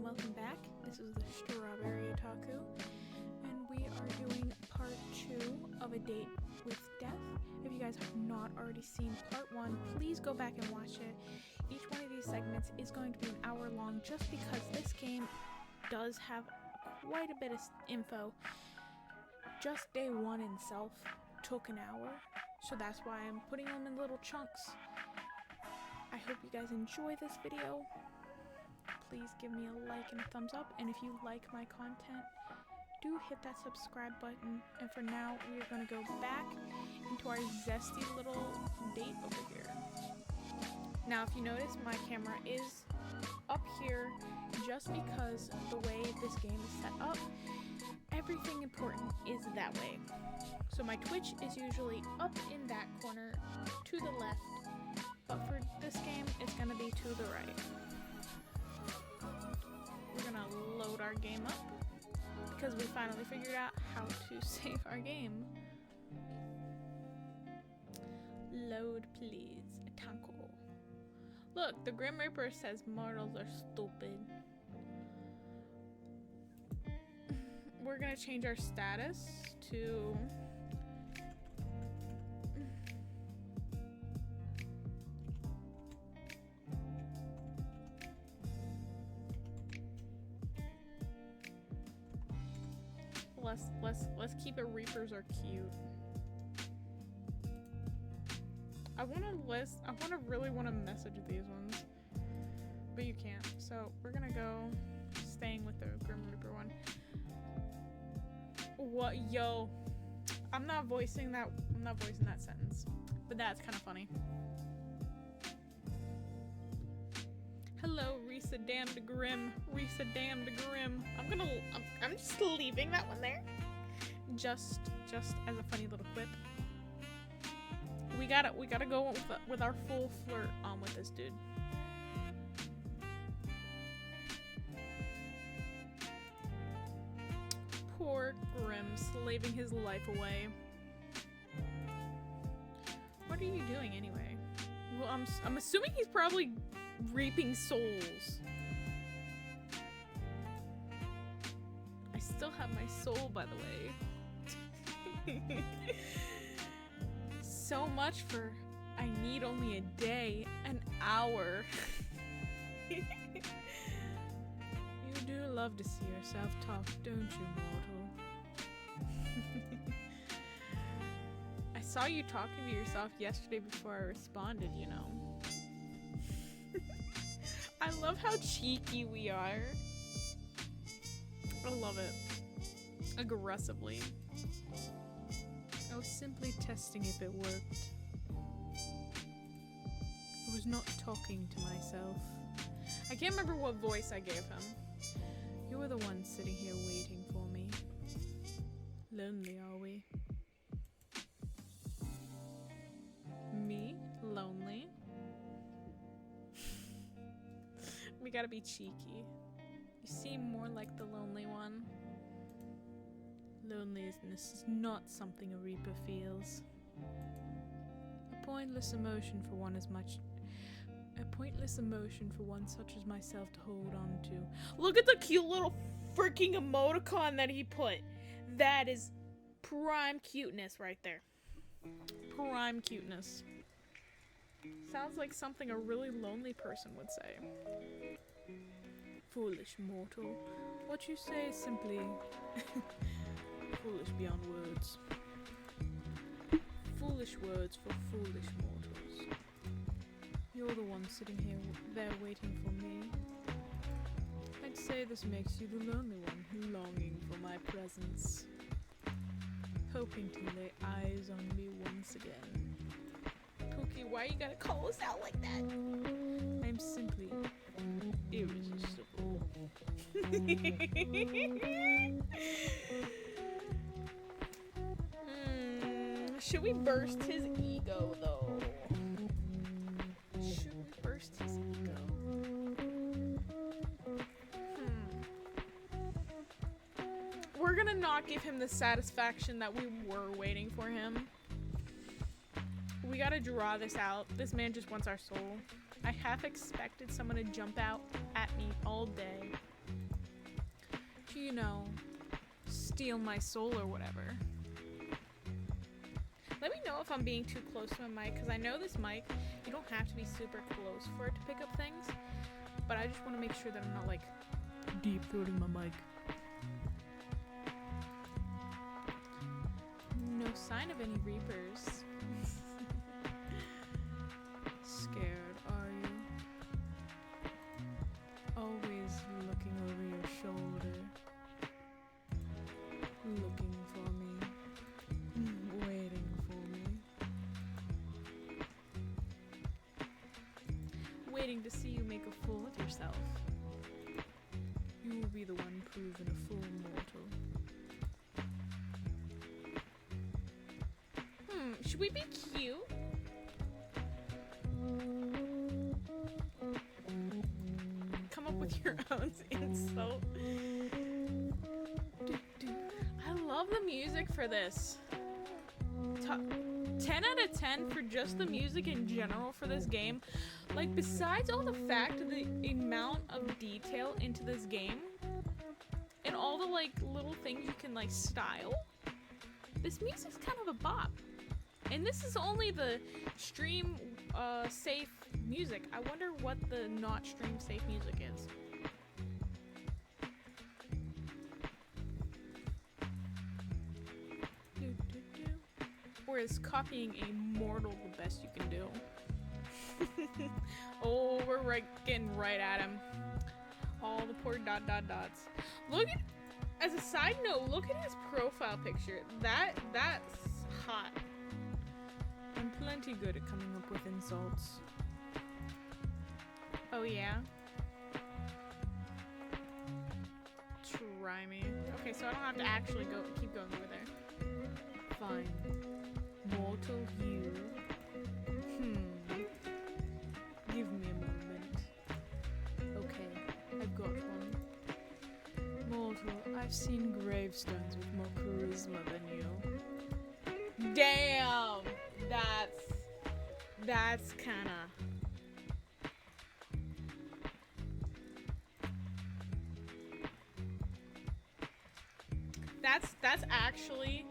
welcome back. This is the Strawberry Otaku, and we are doing part 2 of A Date with Death. If you guys have not already seen part 1, please go back and watch it. Each one of these segments is going to be an hour long just because this game does have quite a bit of info. Just day 1 itself took an hour, so that's why I'm putting them in little chunks. I hope you guys enjoy this video. Please give me a like and a thumbs up, and if you like my content, do hit that subscribe button. And for now, we are going to go back into our zesty little date over here. Now, if you notice, my camera is up here just because the way this game is set up, everything important is that way. So my Twitch is usually up in that corner to the left, but for this game, it's going to be to the right. We're going to load our game up because we finally figured out how to save our game. Load, please. Tanko. Look, the Grim Reaper says mortals are stupid. We're going to change our status to... Let's keep it. Reapers are cute. I really wanna message these ones, but you can't. So we're gonna go staying with the Grim Reaper one. What, yo? I'm not voicing that sentence, but that's kind of funny. Hello, Risa Damned Grim. Risa Damned Grim. I'm just leaving that one there. Just as a funny little quip. We gotta go with our full flirt on with this dude. Poor Grim, slaving his life away. What are you doing anyway? Well, I'm assuming he's probably reaping souls. I still have my soul, by the way. So much for I need only a day, an hour. You do love to see yourself talk, don't you, mortal? I saw you talking to yourself yesterday before I responded, you know. I love how cheeky we are. I love it. Aggressively. I was simply testing if it worked. I was not talking to myself. I can't remember what voice I gave him. You were the one sitting here waiting for me. Lonely, are we? Me? Lonely? We gotta be cheeky. You seem more like the lonely one. Loneliness is not something a Reaper feels. A pointless emotion for one such as myself to hold on to. Look at the cute little freaking emoticon that he put. That is prime cuteness right there. Prime cuteness. Sounds like something a really lonely person would say. Foolish mortal. What you say is simply foolish beyond words. Foolish words for foolish mortals. You're the one sitting there waiting for me. I'd say this makes you the lonely one, longing for my presence. Hoping to lay eyes on me once again. Pookie, why you gotta call us out like that? I'm simply irresistible. Should we burst his ego, though? Should we burst his ego? We're gonna not give him the satisfaction that we were waiting for him. We gotta draw this out. This man just wants our soul. I half expected someone to jump out at me all day. to, you know, steal my soul or whatever. Let me know if I'm being too close to my mic, because I know this mic, you don't have to be super close for it to pick up things, but I just want to make sure that I'm not, like, deep throating my mic. No sign of any reapers. Scared, are you? Always looking over your shoulder. Looking for me. Waiting for me. Waiting to see you make a fool of yourself. You will be the one proven a fool mortal. Should we be cute? Come up with your own insult. I love the music for this. 10 out of 10 for just the music in general for this game. Like, besides all the fact of the amount of detail into this game and all the like little things you can like style, this music's kind of a bop. And this is only the stream safe music. I wonder what the not stream safe music is. Or is copying a mortal the best you can do? Oh, we're getting right at him. All the poor dots. Look at, as a side note, look at his profile picture. That's hot. I'm plenty good at coming up with insults. Oh yeah? Try me. Okay, so I don't have to actually keep going over there. Fine. Mortal you. Give me a moment. Okay, I've got one. Mortal, I've seen gravestones with more charisma than you. Damn! That's kinda... That's actually...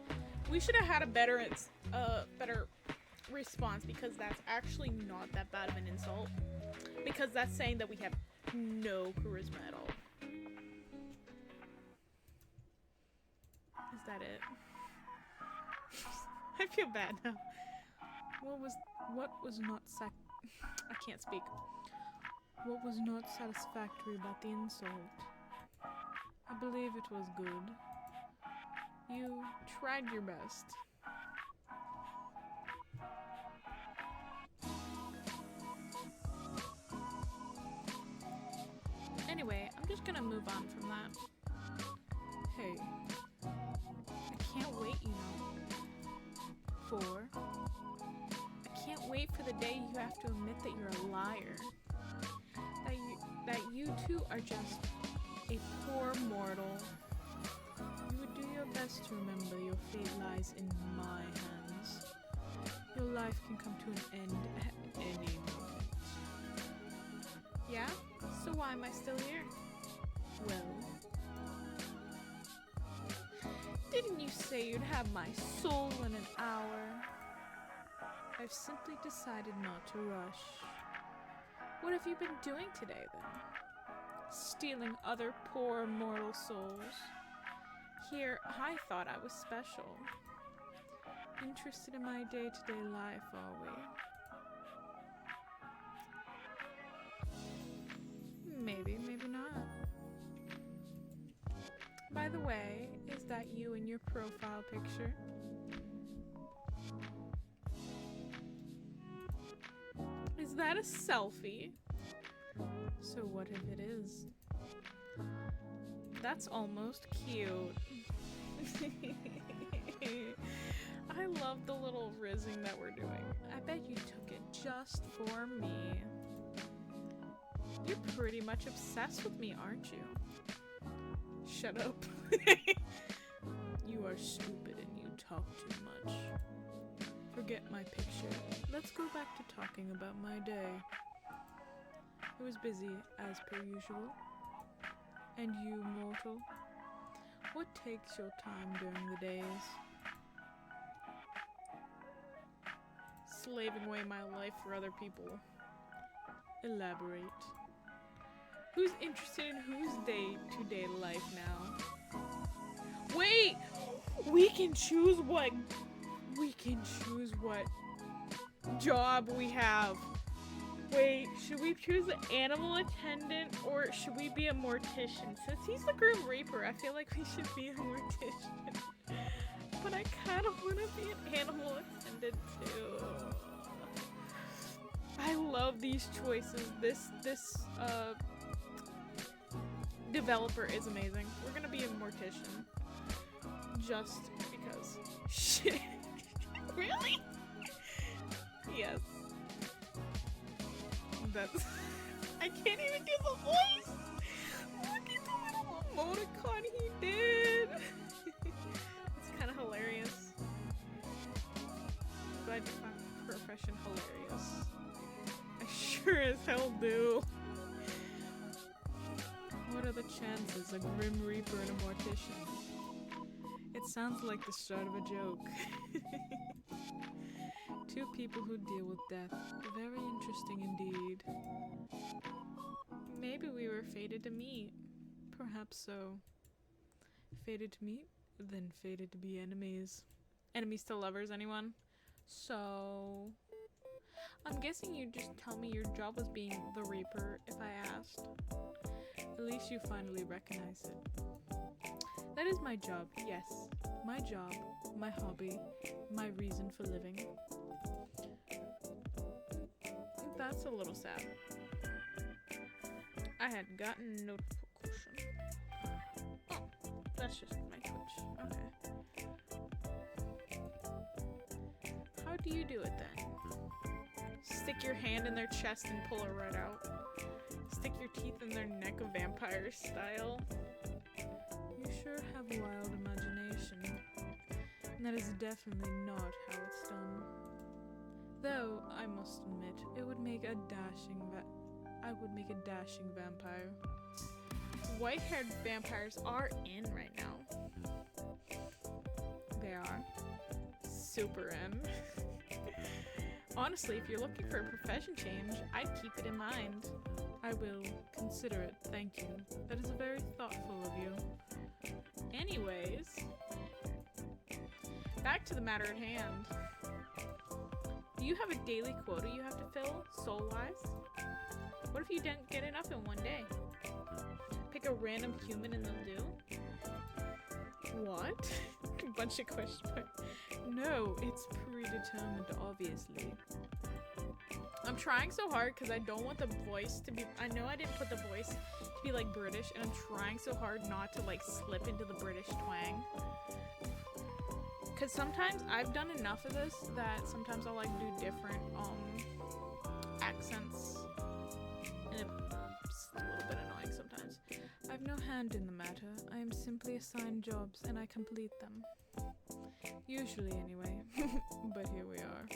We should have had a better response, because that's actually not that bad of an insult. Because that's saying that we have no charisma at all. Is that it? I feel bad now. What was not I can't speak. What was not satisfactory about the insult? I believe it was good. You tried your best. Anyway, I'm just gonna move on from that. Hey. I can't wait, you know. I can't wait for the day you have to admit that you're a liar. That you two are just a poor mortal. You would do your best to remember your fate lies in my hands. Your life can come to an end at any moment. Yeah? So why am I still here? Well... Didn't you say you'd have my soul in an hour? I've simply decided not to rush. What have you been doing today, then? Stealing other poor mortal souls. Here, I thought I was special. Interested in my day-to-day life, are we? Maybe, maybe not. By the way, is that you in your profile picture? Is that a selfie? So what if it is? That's almost cute. I love the little rizzing that we're doing. I bet you took it just for me. You're pretty much obsessed with me, aren't you? Shut up. You are stupid and you talk too much. Forget my picture. Let's go back to talking about my day. It was busy, as per usual. And you, mortal? What takes your time during the days? Slaving away my life for other people. Elaborate. Who's interested in whose day-to-day life now? Wait! We can choose what job we have. Wait, should we choose the animal attendant or should we be a mortician? Since he's the Grim Reaper, I feel like we should be a mortician. But I kind of want to be an animal attendant too. I love these choices. This developer is amazing. We're gonna be a mortician. Just because. Shit. Really? Yes. That's... I can't even do the voice! Look at the little emoticon he did! It's kind of hilarious. But I find the profession hilarious. I sure as hell do. What are the chances a Grim Reaper and a mortician? It sounds like the start of a joke. Two people who deal with death. Very interesting indeed. Maybe we were fated to meet. Perhaps so. Fated to meet, then fated to be enemies. Enemies to lovers, anyone? So... I'm guessing you'd just tell me your job was being the Reaper if I asked. At least you finally recognize it. That is my job, yes. My job, my hobby, my reason for living. That's a little sad. I had gotten a notification. Oh, that's just my Twitch. Okay. How do you do it then? Stick your hand in their chest and pull it right out. Stick your teeth in their neck, vampire style. You sure have a wild imagination. And that is definitely not how it's done. Though, I must admit, it would make a dashing vampire. White-haired vampires are in right now. They are. Super in. Honestly, if you're looking for a profession change, I'd keep it in mind. I will consider it, thank you. That is very thoughtful of you. Anyways, back to the matter at hand. Do you have a daily quota you have to fill, soul-wise? What if you don't get enough in one day? Pick a random human and they'll do? What? Bunch of question marks. No, it's predetermined, obviously. I'm trying so hard because I don't want the voice to be... I know I didn't put the voice to be like British, and I'm trying so hard not to like slip into the British twang. Because sometimes I've done enough of this that sometimes I'll like do different accents. And it's a little bit annoying sometimes. I have no hand in the matter. I am simply assigned jobs and I complete them. Usually anyway. But here we are.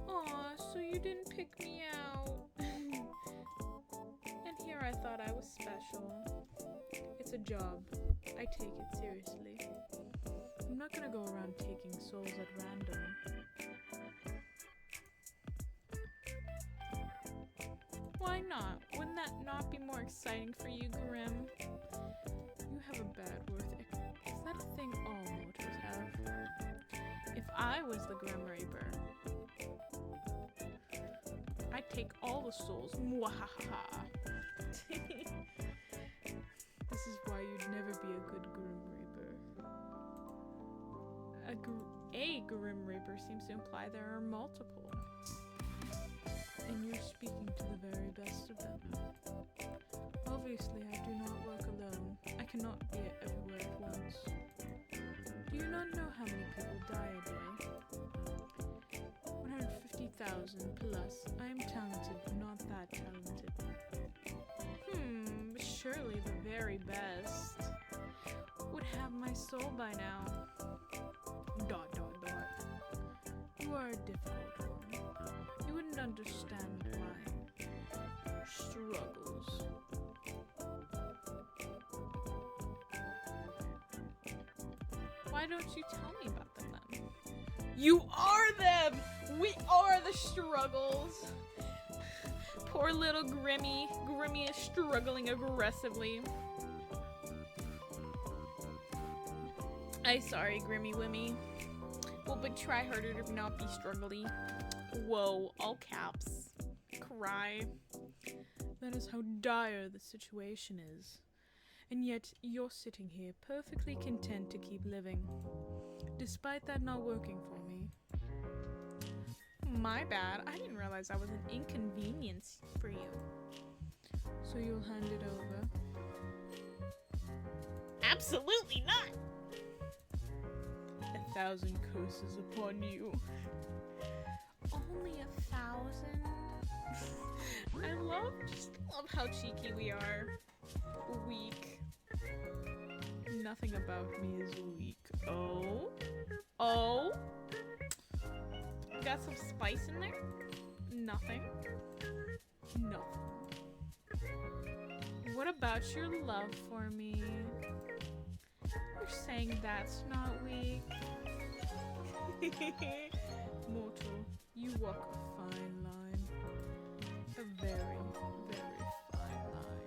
Aw, so you didn't pick me out. And here I thought I was special. It's a job. I take it seriously. I'm not gonna go around taking souls at random. Why not? Wouldn't that not be more exciting for you, Grim? You have a bad worth. Is that a thing all mortals have? If I was the Grim Reaper, I'd take all the souls. Mwahaha. This is why you'd never be a good Grim Reaper. A Grim Reaper seems to imply there are multiple. And you're speaking to the very best of them. Obviously, I do not work alone. I cannot be everywhere at once. Do you not know how many people die a day? 150,000 plus. I am talented, but not that talented. Surely the very best would have my soul by now. ... You are a difficult one. You wouldn't understand my struggles. Why don't you tell me about them then? You are them! We are the struggles! Poor little Grimmy. Grimmy is struggling aggressively. I'm sorry, Grimmy Wimmy. Well, but try harder to not be struggly. Whoa, all caps. Cry. That is how dire the situation is. And yet, you're sitting here perfectly content to keep living. Despite that not working for me. My bad. I didn't realize I was an inconvenience for you. So you'll hand it over? Absolutely not! 1,000 curses upon you. Only 1,000? Just love how cheeky we are. Weak. Nothing about me is weak. Oh? Oh? Got some spice in there? Nothing. Nothing. What about your love for me? You're saying that's not weak? Mortal, you walk a fine line. A very, very fine line.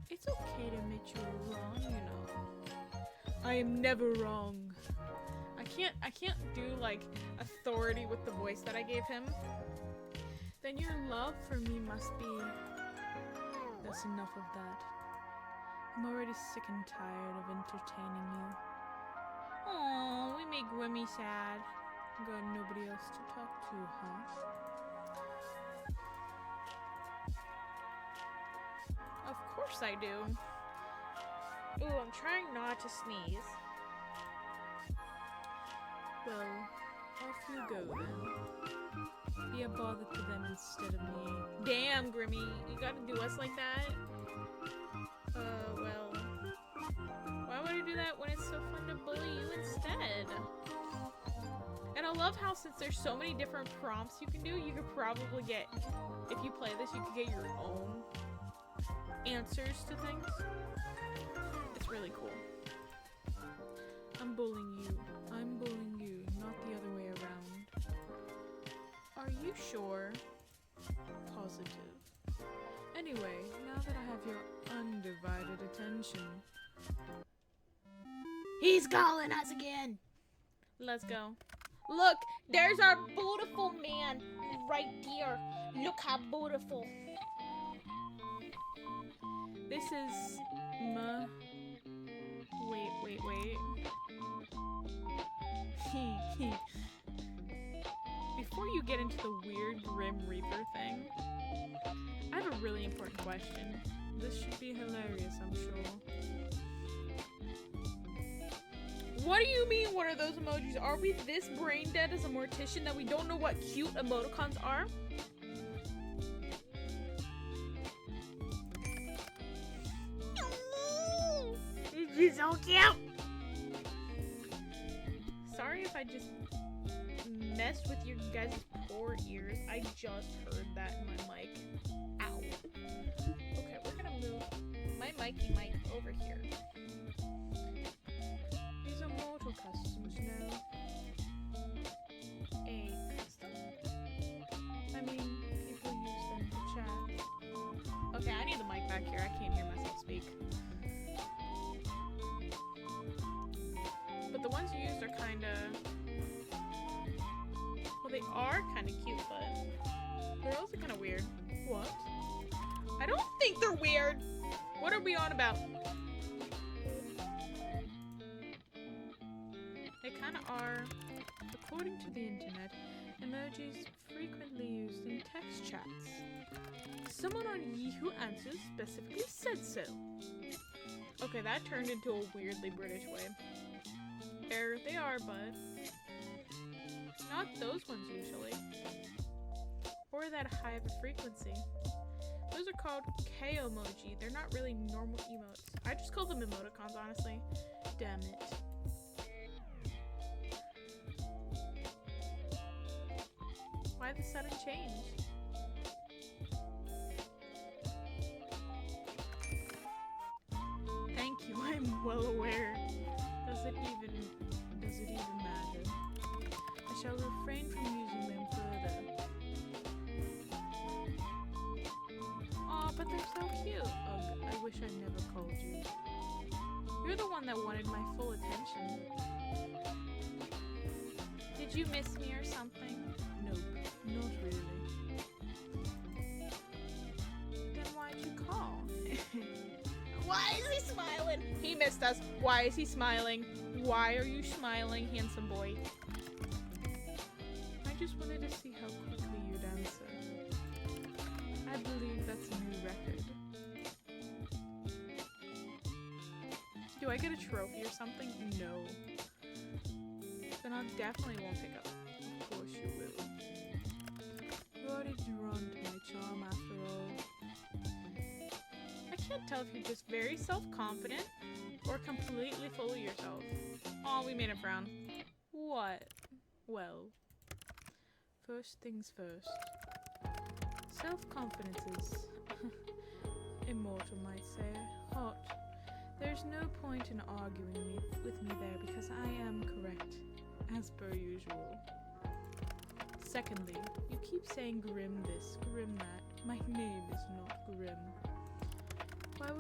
It's okay to admit you're wrong, you know. I am never wrong. I can't do like authority with the voice that I gave him. Then your love for me must be... That's enough of that. I'm already sick and tired of entertaining you. Oh, we make Grimmy sad. Got nobody else to talk to, huh? Of course I do. Ooh, I'm trying not to sneeze. Well, off you go then. Be a bother to them instead of me. Damn, Grimmy, you gotta do us like that? Well... Why would I do that when it's so fun to bully you instead? And I love how since there's so many different prompts you can do, you could probably get, if you play this, you could get your own answers to things. It's really cool. I'm bullying you. I'm bullying you, not the other way around. Are you sure? Positive. Anyway, now that I have your undivided attention. He's calling us again! Let's go. Look, there's our beautiful man right there. Look how beautiful. This is Wait. Before you get into the weird Grim Reaper thing, I have a really important question. This should be hilarious, I'm sure. What do you mean, what are those emojis? Are we this brain dead as a mortician that we don't know what cute emoticons are? This is so cute! Sorry if I just messed with your guys' poor ears. I just heard that in my mic. Ow. Okay, we're gonna move my Mikey mic over here. These are mortal customs now. A custom. I mean, people use them to chat. Okay, I need the mic back here. I can't hear myself speak. But the ones you used are kinda... Well, they are kinda cute, but they're also kinda weird. What? I don't think they're weird! What are we on about? They kinda are. According to the internet, emojis frequently used in text chats. Someone on Yahoo Answers specifically said so. Okay, that turned into a weirdly British way. There they are, but not those ones usually. Or that high of a frequency. Those are called K-emoji. They're not really normal emotes. I just call them emoticons, honestly. Damn it. Why the sudden change? Thank you, I'm well aware. they're so cute. Ugh, I wish I'd never called you. You're the one that wanted my full attention. Did you miss me or something? Nope, not really. Then why'd you call? Why is he smiling? He missed us. Why is he smiling? Why are you smiling, handsome boy? I just wanted to see how quickly you'd answer. I believe that's a new record. Do I get a trophy or something? No. Then I definitely won't pick up. Of course you will. You're already drawn to my charm after all. I can't tell if you're just very self-confident or completely full of yourself. Aw, we made it frown. What? Well, first things first. Self-confidence is immortal, might say. Hot. There's no point in arguing with me there because I am correct, as per usual. Secondly, you keep saying grim this, grim that. My name is not Grim. Why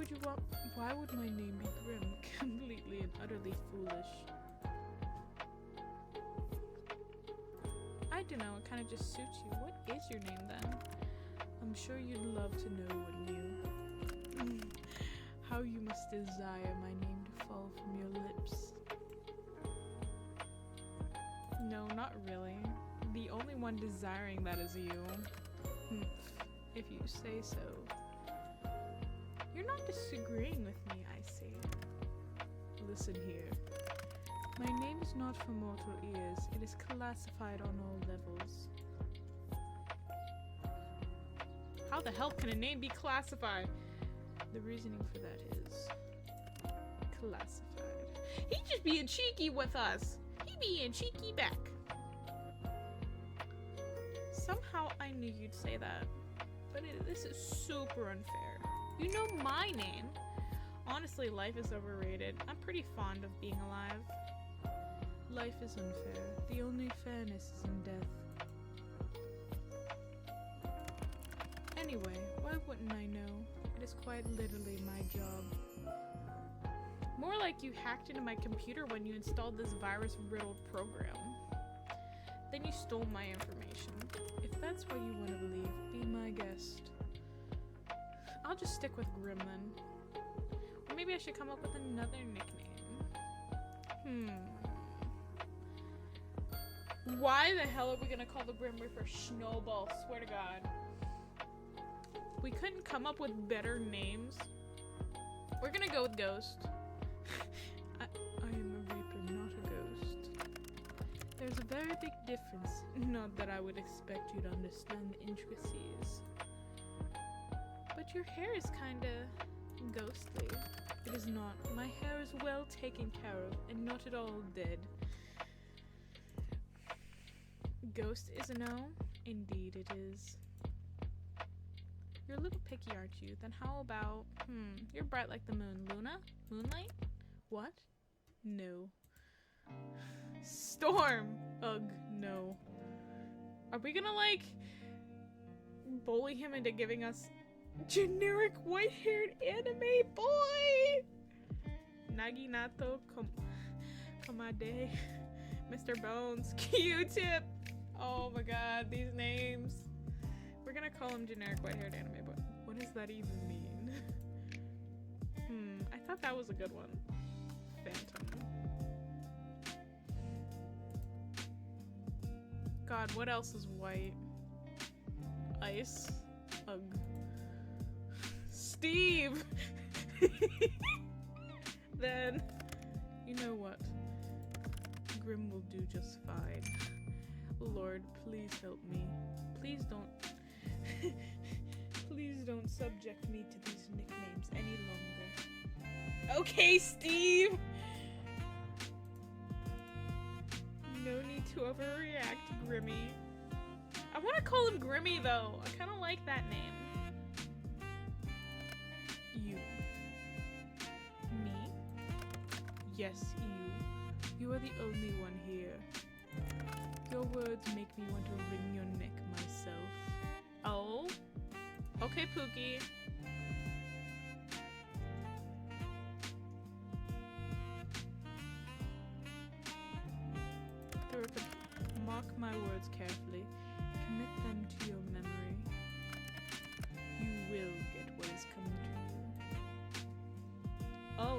would my name be Grim? Completely and utterly foolish. I don't know, it kind of just suits you. What is your name then? I'm sure you'd love to know, wouldn't you? How you must desire my name to fall from your lips. No, not really. The only one desiring that is you. If you say so. You're not disagreeing with me, I see. Listen here. My name is not for mortal ears. It is classified on all levels. How the hell can a name be classified? The reasoning for that is classified. He's just being cheeky with us. He being cheeky back. Somehow I knew you'd say that, but this is super unfair. You know my name. Honestly, life is overrated. I'm pretty fond of being alive. Life is unfair. The only fairness is in death. Anyway, why wouldn't I know? It is quite literally my job. More like you hacked into my computer when you installed this virus-riddled program. Then you stole my information. If that's what you want to believe, be my guest. I'll just stick with Grim then. Or maybe I should come up with another nickname. Why the hell are we gonna call the Grim Reaper Snowball? Swear to God. We couldn't come up with better names. We're gonna go with Ghost. I am a Reaper, not a ghost. There's a very big difference. Not that I would expect you to understand the intricacies. But your hair is kinda ghostly. It is not. My hair is well taken care of and not at all dead. Ghost is a no? Indeed it is. You're a little picky, aren't you? Then how about, you're bright like the moon. Luna? Moonlight? What? No. Storm! Ugh, no. Are we gonna, like, bully him into giving us generic white-haired anime boy? Naginato Komade. Mr. Bones. Q-Tip! Oh my god, these names. We're gonna call him generic white-haired anime boy. What does that even mean? I thought that was a good one. Phantom. God, what else is white? Ice. Ugh. Steve! Then, you know what? Grim will do just fine. Lord, please help me. Please don't please don't subject me to these nicknames any longer. Okay, Steve! No need to overreact, Grimmy. I want to call him Grimmy, though. I kind of like that name. You. Me? Yes, you. You are the only one here. Your words make me want to wring your neck myself. Oh? Okay, Pookie.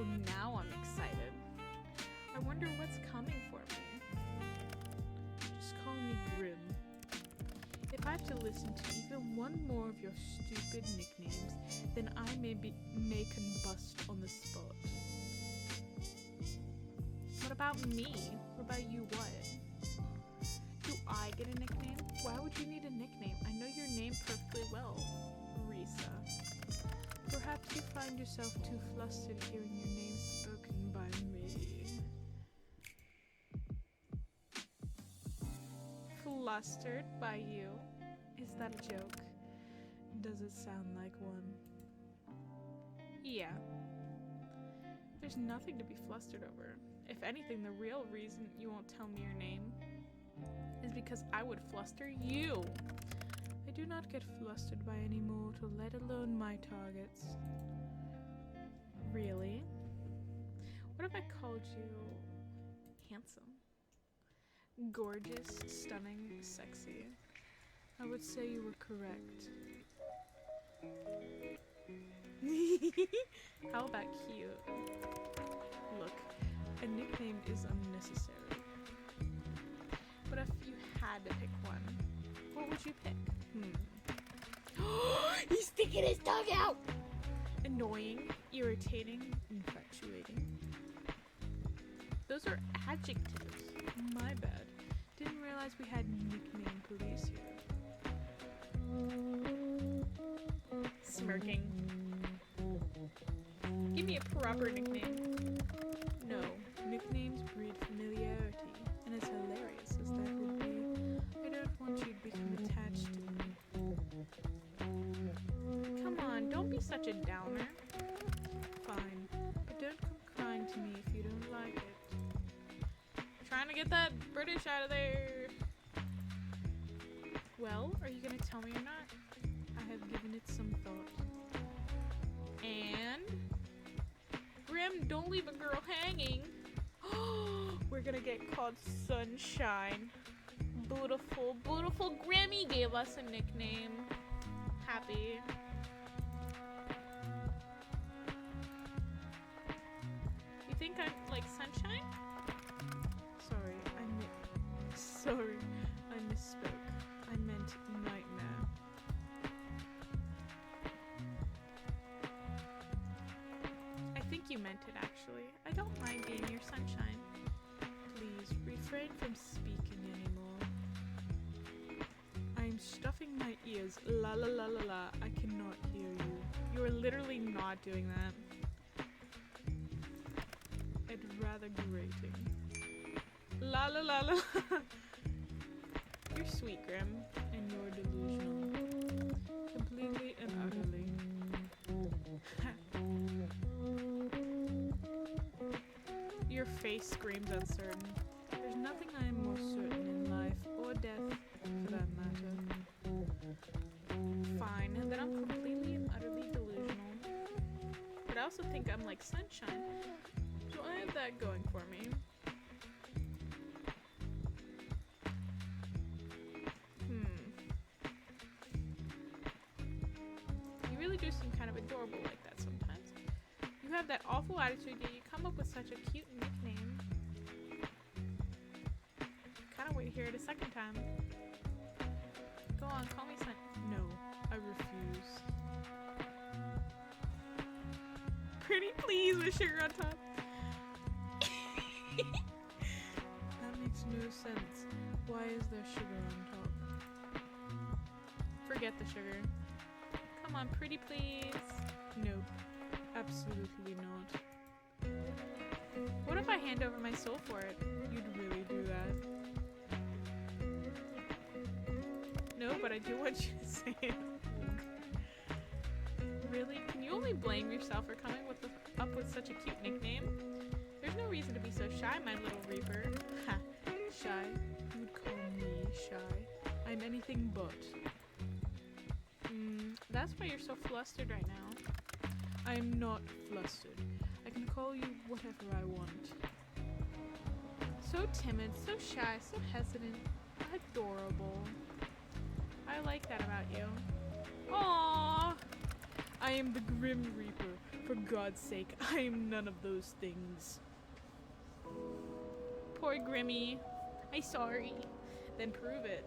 Oh, now I'm excited. I wonder what's coming for me. Just call me Grim. If I have to listen to even one more of your stupid nicknames, then I may combust on the spot. What about me? What about you, what? Do I get a nickname? Why would you need a nickname? I know your name perfectly well, Risa. Perhaps you find yourself too flustered hearing your name spoken by me. Flustered by you? Is that a joke? Does it sound like one? Yeah. There's nothing to be flustered over. If anything, the real reason you won't tell me your name is because I would fluster you. I do not get flustered by any mortal, let alone my targets. Really? What if I called you handsome? Gorgeous, stunning, sexy. I would say you were correct. How about cute? Look, a nickname is unnecessary. But if you had to pick one, what would you pick? He's sticking his tongue out! Annoying, irritating, infatuating. Those are adjectives. My bad. Didn't realize we had nickname police here. Smirking. Give me a proper nickname. No, nicknames breed familiarity, and as hilarious as that would be, I don't want you to become attached to me. Come on, don't be such a downer. Fine, but don't come crying to me if you don't like it. Trying to get that British out of there. Well, are you gonna tell me or not? I have given it some thought. And Grim, don't leave a girl hanging. We're gonna get called Sunshine. Beautiful, beautiful Grimmy gave us a nickname. Happy. You think I'm like Sunshine? Sorry, I misspoke. I meant nightmare. I think you meant it actually. I don't mind being your sunshine. Please refrain from speaking anymore. I'm stuffing my ears. La la la la la. I cannot hear you. You are literally not doing that. It's rather grating. La la la la. You're sweet, Grim, and you're delusional. Completely and utterly. Your face screams uncertain. There's nothing I am more certain in life, or death, for that matter. Fine, then I'm completely and utterly delusional. But I also think I'm like Sunshine, so I have that going for me. You really do seem kind of adorable like that sometimes. You have that awful attitude, yet you come up with such a cute nickname. Kinda wait to hear it a second time. Go on, call me Sun. No, I refuse. Pretty please with sugar on top. That makes no sense. Why is there sugar on top? Forget the sugar. Come on, pretty please. Nope, absolutely not. What if I hand over my soul for it? You'd really do that. No, but I do want you to say it. Really? Can you only blame yourself for coming up with such a cute nickname? There's no reason to be so shy, my little reaper. Ha, shy? You would call me shy? I'm anything but. That's why you're so flustered right now. I am not flustered. I can call you whatever I want. So timid, so shy, so hesitant, adorable. I like that about you. Aww! I am the Grim Reaper For God's sake, I am none of those things. Poor Grimmy. I'm sorry. Then prove it.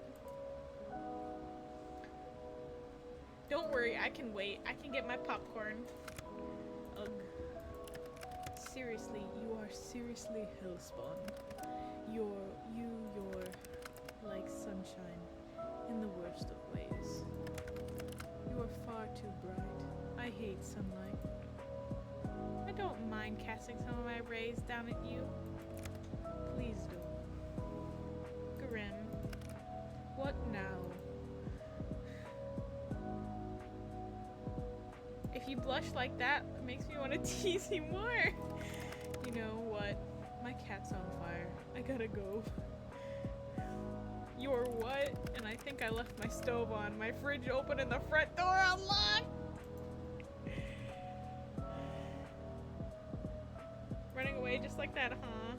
Don't worry, I can wait. I can get my popcorn. Ugh. Seriously, you are seriously hellspawn. You're like sunshine in the worst of ways. You are far too bright. I hate sunlight. I don't mind casting some of my rays down at you. Please don't. Grim. What now? If you blush like that, it makes me want to tease you more. You know what? My cat's on fire. I gotta go. You're what? And I think I left my stove on, my fridge open, and the front door unlocked. Running away just like that, huh?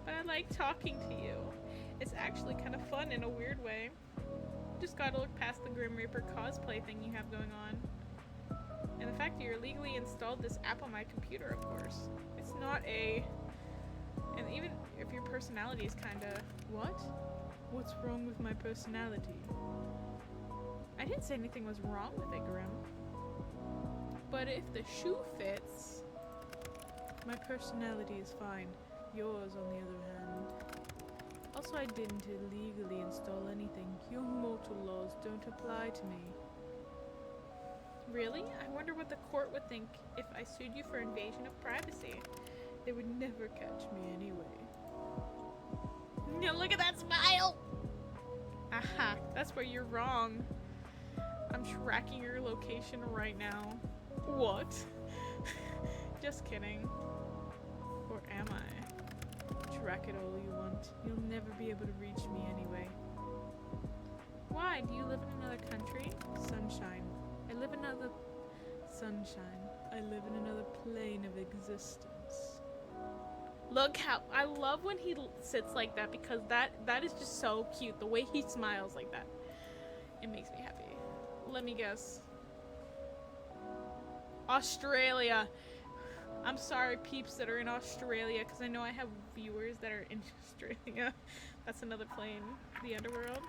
But I like talking to you. It's actually kind of fun in a weird way. Just gotta look past the Grim Reaper cosplay thing you have going on. And the fact that you illegally installed this app on my computer, of course. It's not a... And even if your personality is kinda... What? What's wrong with my personality? I didn't say anything was wrong with it, Grim. But if the shoe fits... My personality is fine. Yours, on the other hand. Also, I didn't illegally install anything. Your mortal laws don't apply to me. Really? I wonder what the court would think if I sued you for invasion of privacy. They would never catch me anyway. No, look at that smile! Aha, that's where you're wrong. I'm tracking your location right now. What? Just kidding. Or am I? Track it all you want. You'll never be able to reach me anyway. Why? Do you live in another country? Sunshine. I live in another... Sunshine. I live in another plane of existence. Look how... I love when he sits like that because that is just so cute. The way he smiles like that. It makes me happy. Let me guess. Australia. I'm sorry, peeps that are in Australia, because I know I have viewers that are in Australia. That's another plane. The underworld.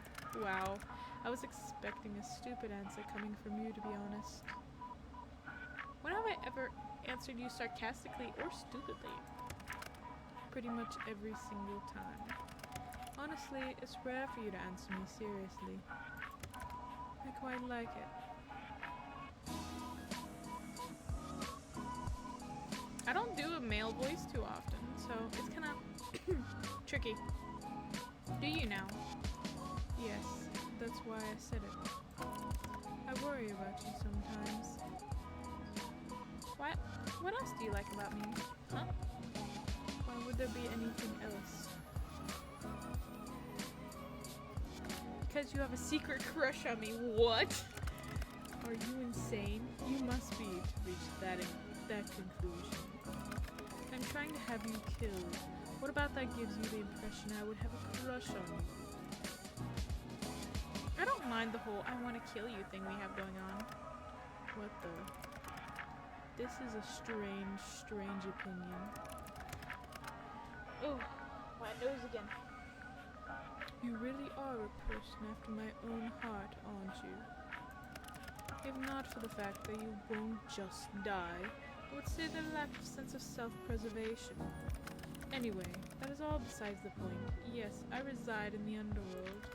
Wow. I was expecting a stupid answer coming from you, to be honest. When have I ever answered you sarcastically or stupidly? Pretty much every single time. Honestly, it's rare for you to answer me seriously. I quite like it. I don't do a male voice too often, so it's kind of tricky. Do you now? Yes, that's why I said it. I worry about you sometimes. What else do you like about me? Huh? Why would there be anything else? Because you have a secret crush on me. What? Are you insane? You must be to reach that conclusion. I'm trying to have you killed. What about that gives you the impression I would have a crush on you? I don't mind the whole I want to kill you thing we have going on. What the? This is a strange opinion. Oh, my nose again. You really are a person after my own heart, aren't you? If not for the fact that you won't just die, I would say the lack of sense of self-preservation. Anyway, that is all besides the point. Yes, I reside in the underworld.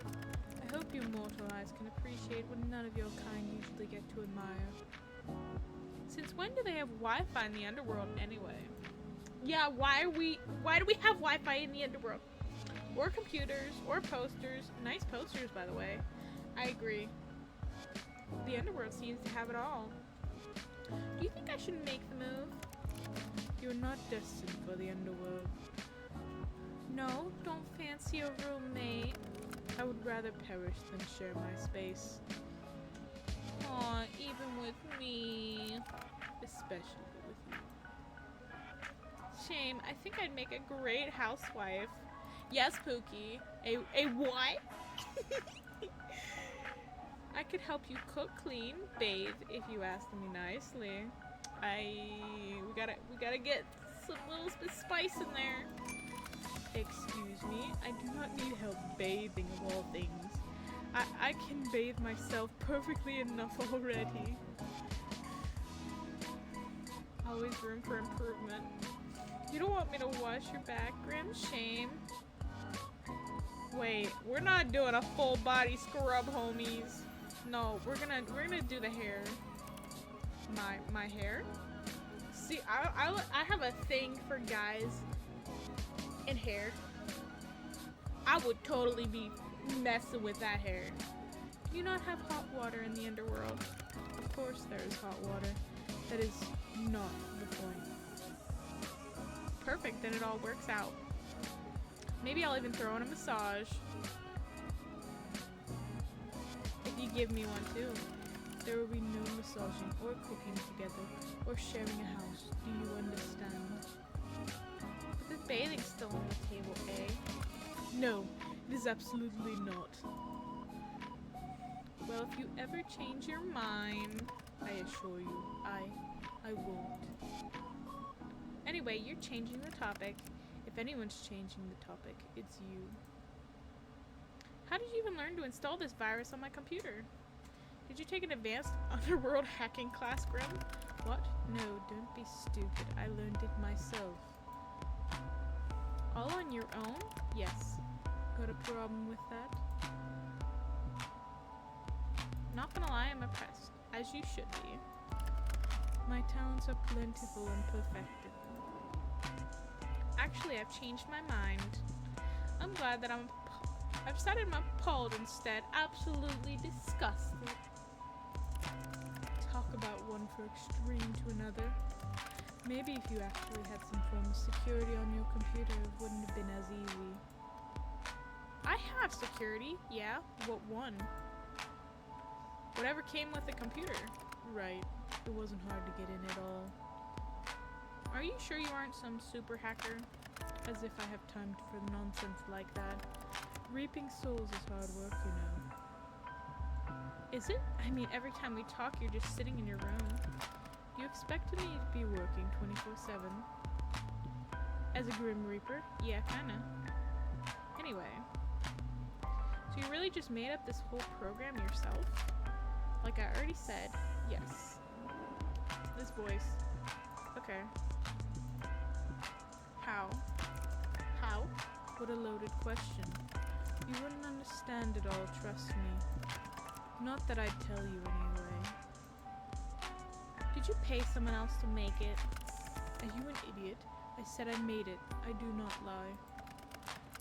I hope your mortal eyes can appreciate what none of your kind usually get to admire. Since when do they have Wi-Fi in the underworld anyway? Yeah, why do we have Wi-Fi in the underworld? Or computers, or posters. Nice posters, by the way. I agree. The underworld seems to have it all. Do you think I should make the move? You're not destined for the underworld. No, don't fancy a roommate. I would rather perish than share my space. Aw, even with me. Especially with you. Shame, I think I'd make a great housewife. Yes, Pookie. A what? I could help you cook, clean, bathe, if you asked me nicely. We gotta get some little bit of spice in there. Excuse me, I do not need help bathing of all things. I can bathe myself perfectly enough already. Always room for improvement. You don't want me to wash your back, Grim? Shame. Wait, we're not doing a full body scrub, homies. No, we're gonna do the hair. My hair. See, I have a thing for guys in hair. I would totally be messing with that hair. Do you not have hot water in the underworld? Of course there is hot water. That is not the point. Perfect, then it all works out. Maybe I'll even throw in a massage. If you give me one too. There will be no massaging or cooking together or sharing a house. Do you understand? But the bathing's still on the table, eh? No, it is absolutely not. Well, if you ever change your mind, I assure you, I won't. Anyway, you're changing the topic. If anyone's changing the topic, it's you. How did you even learn to install this virus on my computer? Did you take an advanced underworld hacking class, Grim? What? No, don't be stupid. I learned it myself. All on your own? Yes. Got a problem with that? Not gonna lie, I'm impressed. As you should be. My talents are plentiful and perfected. Actually, I've changed my mind. I'm glad that I've decided I'm appalled instead. Absolutely disgusted. Talk about one for extreme to another. Maybe if you actually had some form of security on your computer, it wouldn't have been as easy. I have security, yeah. What one? Whatever came with the computer. Right. It wasn't hard to get in at all. Are you sure you aren't some super hacker? As if I have time for nonsense like that. Reaping souls is hard work, you know. Is it? I mean, every time we talk, you're just sitting in your room. You expected me to be working 24/7? As a Grim Reaper? Yeah, kinda. Anyway. So you really just made up this whole program yourself? Like I already said, yes. This voice. Okay. How? How? What a loaded question. You wouldn't understand it all, trust me. Not that I'd tell you anyway. Did you pay someone else to make it? Are you an idiot? I said I made it. I do not lie.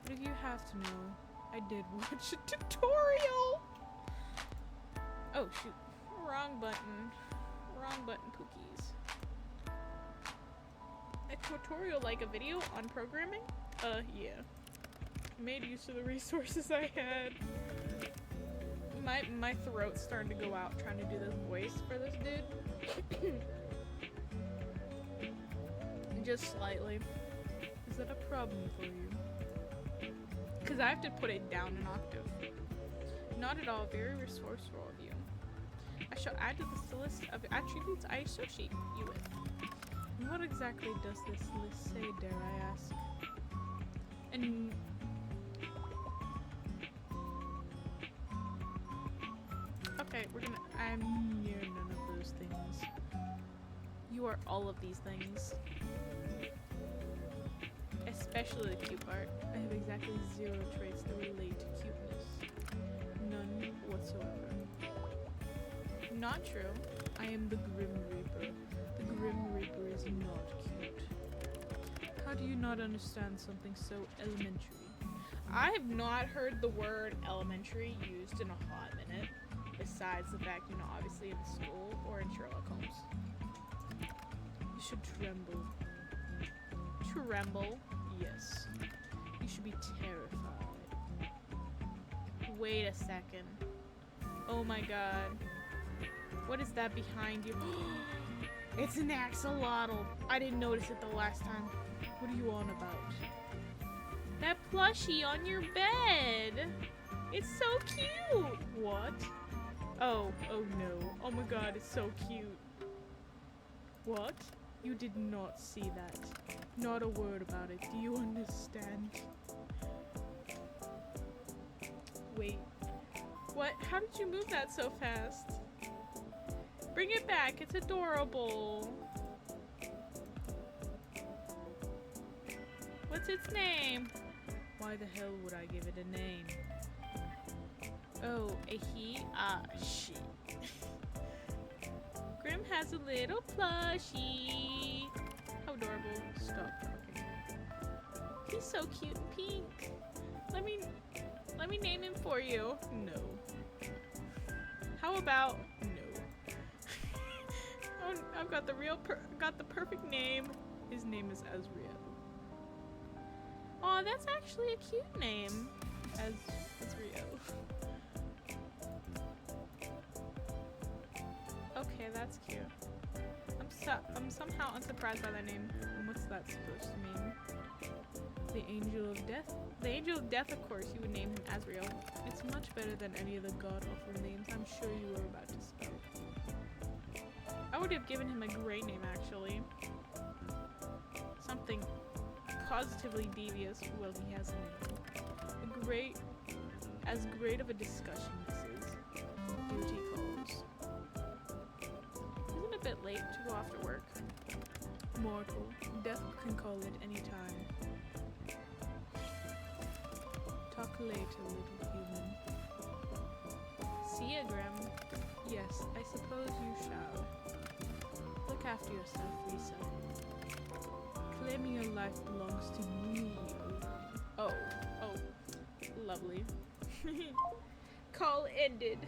But if you have to know, I did watch a tutorial! Oh shoot. Wrong button. Wrong button, Pookies. A tutorial like a video on programming? Yeah. Made use of the resources I had. My throat's starting to go out trying to do this voice for this dude. Just slightly. Is that a problem for you? Because I have to put it down an octave. Not at all. Very resourceful of you. I shall add to this list of attributes I associate you with. And what exactly does this list say, dare I ask? And okay, I'm near none of those things. You are all of these things. Especially the cute part. I have exactly 0 traits that relate to cuteness. None whatsoever. Not true. I am the Grim Reaper. The Grim Reaper is not cute. How do you not understand something so elementary? I have not heard the word elementary used in a hot minute. Besides the fact, you know, obviously in school or in Sherlock Holmes. You should tremble. Tremble? Yes. You should be terrified. Wait a second. Oh my god. What is that behind you? It's an axolotl. I didn't notice it the last time. What are you on about? That plushie on your bed. It's so cute. What? Oh no. Oh my god, it's so cute. What? You did not see that. Not a word about it. Do you understand? Wait. What? How did you move that so fast? Bring it back. It's adorable. What's its name? Why the hell would I give it a name? Oh, a he? Ah, shit. Grim has a little plushie. How adorable. Stop talking. He's so cute and pink. Let me name him for you. No. How about no? Oh, I've got the perfect name. His name is Azriel. Aw, that's actually a cute name. Azriel. Okay, that's cute. I'm somehow unsurprised by that name. What's that supposed to mean? The Angel of Death? The Angel of Death, of course, you would name him Azriel. It's much better than any of the god-awful names I'm sure you were about to spell. I would have given him a great name, actually. Something positively devious. Well, he has a name. As great of a discussion this is. Duty calls. Isn't it a bit late to go off to work? Mortal. Death can call it any time. Talk later, little human. See ya, Grim. Yes, I suppose you shall. Look after yourself, Lisa. Claiming your life belongs to me. Oh, lovely. Call ended.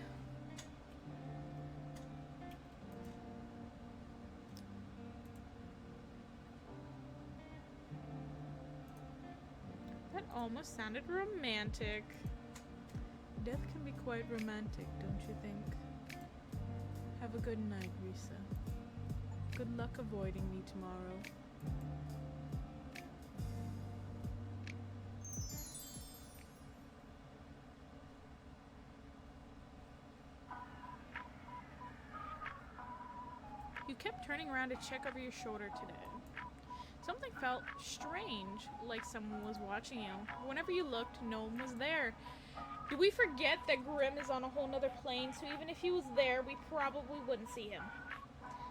That almost sounded romantic. Death can be quite romantic, don't you think? Have a good night, Risa. Good luck avoiding me tomorrow. You kept turning around to check over your shoulder today. Something felt strange, like someone was watching you. Whenever you looked, no one was there. Did we forget that Grim is on a whole nother plane, so even if he was there, we probably wouldn't see him.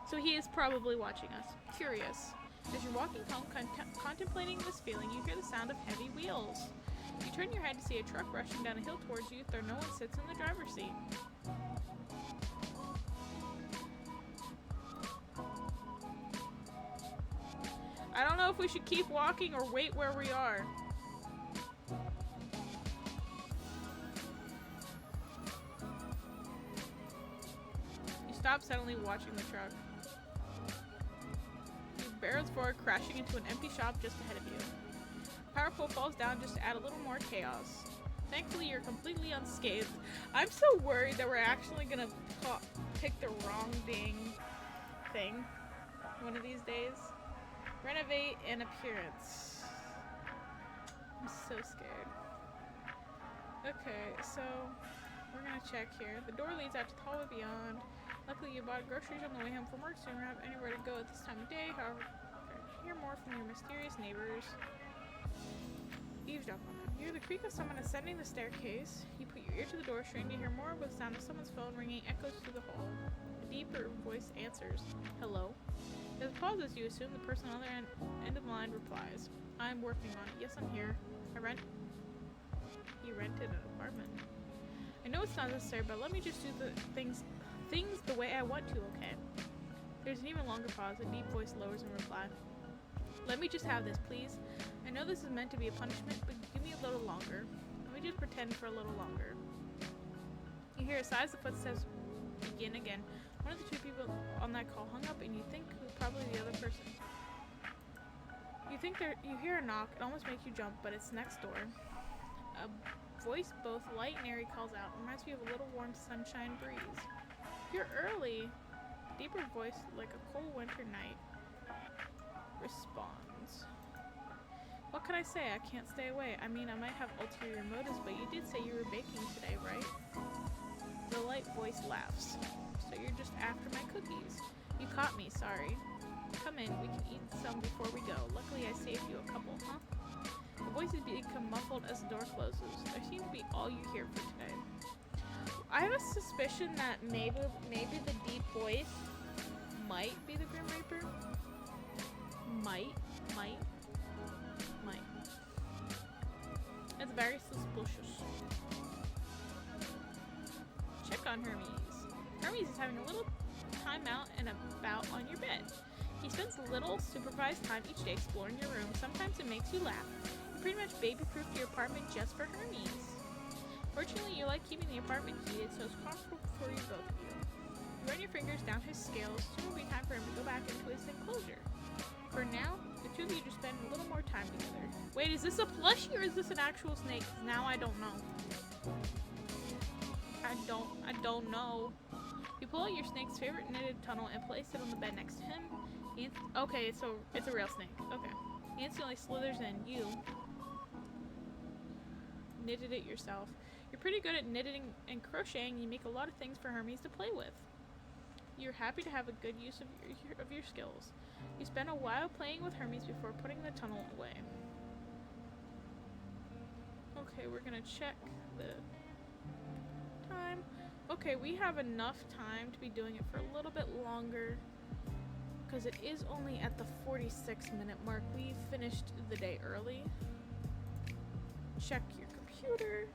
So he is probably watching us. Curious. As you're walking home, contemplating this feeling, you hear the sound of heavy wheels. You turn your head to see a truck rushing down a hill towards you, though no one sits in the driver's seat. I don't know if we should keep walking or wait where we are. You stop suddenly watching the truck. It barrels forward, crashing into an empty shop just ahead of you. Power pole falls down just to add a little more chaos. Thankfully, you're completely unscathed. I'm so worried that we're actually gonna pick the wrong dang thing one of these days. Renovate an appearance. I'm so scared. Okay, so we're gonna check here. The door leads out to the hallway beyond. Luckily, you bought groceries on the way home from work, so you don't have anywhere to go at this time of day. However, hear more from your mysterious neighbors. Eavesdrop on them. You hear the creak of someone ascending the staircase. You put your ear to the door, straining to hear more, with the sound of someone's phone ringing echoes through the hall. A deeper voice answers. Hello? As a pause, as you assume the person on the other end of the line replies. I'm working on it. Yes, I'm here. He rented an apartment. I know it's not necessary, but let me just do the things the way I want to, okay? There's an even longer pause. A deep voice lowers in reply. Let me just have this, please. I know this is meant to be a punishment, but give me a little longer. Let me just pretend for a little longer. You hear a sigh as the footsteps begin again. One of the two people on that call hung up, and you think it was probably the other person. You hear a knock. It almost makes you jump, but it's next door. A voice both light and airy calls out. It reminds me of a little warm sunshine breeze. You're early. A deeper voice, like a cold winter night, responds. What can I say? I can't stay away. I mean, I might have ulterior motives, but you did say you were baking today, right? The light voice laughs. So you're just after my cookies. You caught me, sorry. to become muffled as the door closes. I seem to be all you hear for today. I have a suspicion that maybe the deep voice might be the Grim Reaper. Might. It's very suspicious. Check on Hermes. Hermes is having a little time out and about on your bed. He spends little supervised time each day exploring your room. Sometimes it makes you laugh. You pretty much baby-proofed your apartment just for Hermes. Fortunately, you like keeping the apartment heated, so it's comfortable for you both of you. You run your fingers down his scales. Soon will be time for him to go back into his enclosure. For now, the two of you just spend a little more time together. Wait, is this a plushie or is this an actual snake? 'Cause now I don't know. I don't know. You pull out your snake's favorite knitted tunnel and place it on the bed next to him. Okay, so it's a real snake. Okay. He instantly slithers in. You knitted it yourself. You're pretty good at knitting and crocheting. You make a lot of things for Hermes to play with. You're happy to have a good use of your skills. You spend a while playing with Hermes before putting the tunnel away. Okay, we're gonna check the time. Okay, we have enough time to be doing it for a little bit longer because it is only at the 46-minute mark. We finished the day early. Check your computer.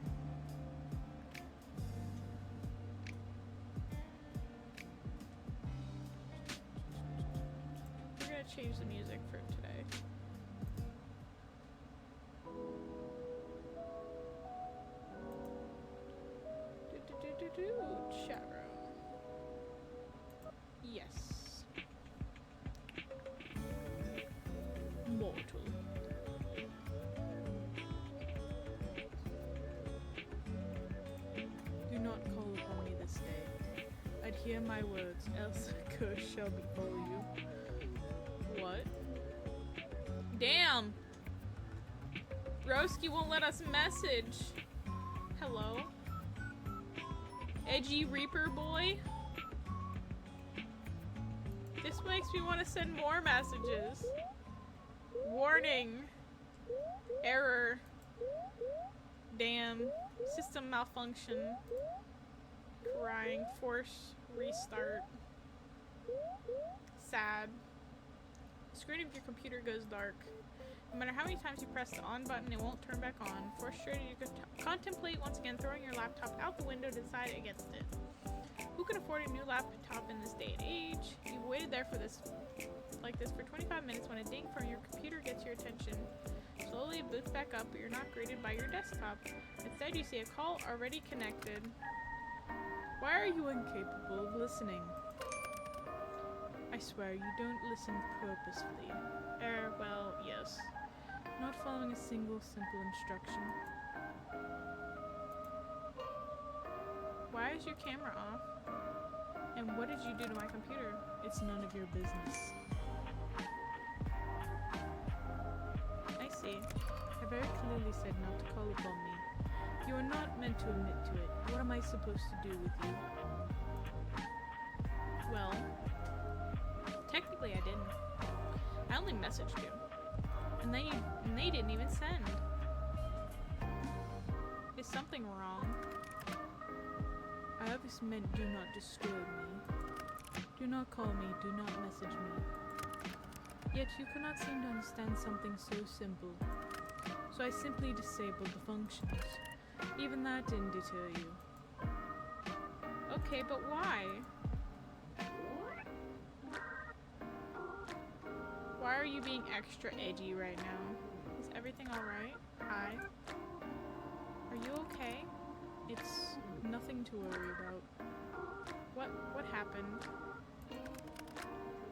We're gonna change the music for today. Chat room. Yes. Mortal. Do not call upon me this day. Adhere my words, else a curse shall befall you. What? Damn! Broski won't let us message. Hello? Edgy Reaper boy? This makes me want to send more messages. Warning. Error. Damn. System malfunction. Crying. Force restart. Sad. The screen of your computer goes dark. No matter how many times you press the on button, it won't turn back on. Frustrated, you can contemplate once again throwing your laptop out the window to decide against it. Who can afford a new laptop in this day and age? You've waited there for this, like this for 25 minutes when a ding from your computer gets your attention. Slowly it boots back up, but you're not greeted by your desktop. Instead, you see a call already connected. Why are you incapable of listening? I swear you don't listen purposefully. Well, yes. Not following a single simple instruction. Why is your camera off? And what did you do to my computer? It's none of your business. I see. I very clearly said not to call upon me. You are not meant to admit to it. What am I supposed to do with you? Well, technically I didn't. I only messaged you. And they didn't even send. Is something wrong? I obviously meant do not disturb me. Do not call me, do not message me. Yet you cannot seem to understand something so simple. So I simply disabled the functions. Even that didn't deter you. Okay, but why? Why are you being extra edgy right now? Is everything alright? Hi? Are you okay? It's nothing to worry about. What happened?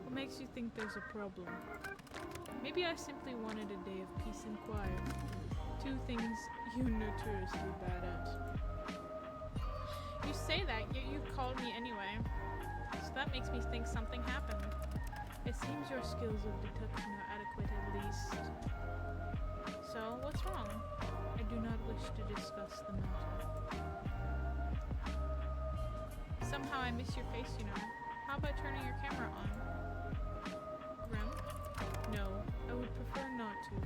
What makes you think there's a problem? Maybe I simply wanted a day of peace and quiet. Two things you're notoriously bad at. You say that, yet you called me anyway. So that makes me think something happened. It seems your skills of detection are adequate at least. So, what's wrong? I do not wish to discuss the matter. Somehow I miss your face, you know. How about turning your camera on? Grim? No, I would prefer not to.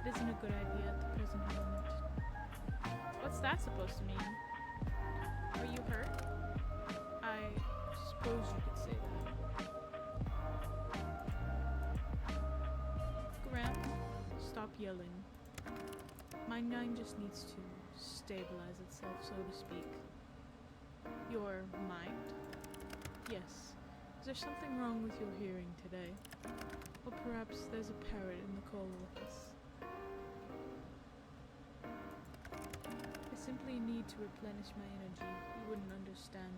It is isn't a good idea at the present moment. What's that supposed to mean? Are you hurt? I suppose you could say that. Graham, stop yelling. My mind just needs to stabilize itself, so to speak. Your mind? Yes. Is there something wrong with your hearing today? Or perhaps there's a parrot in the call office. I simply need to replenish my energy. You wouldn't understand.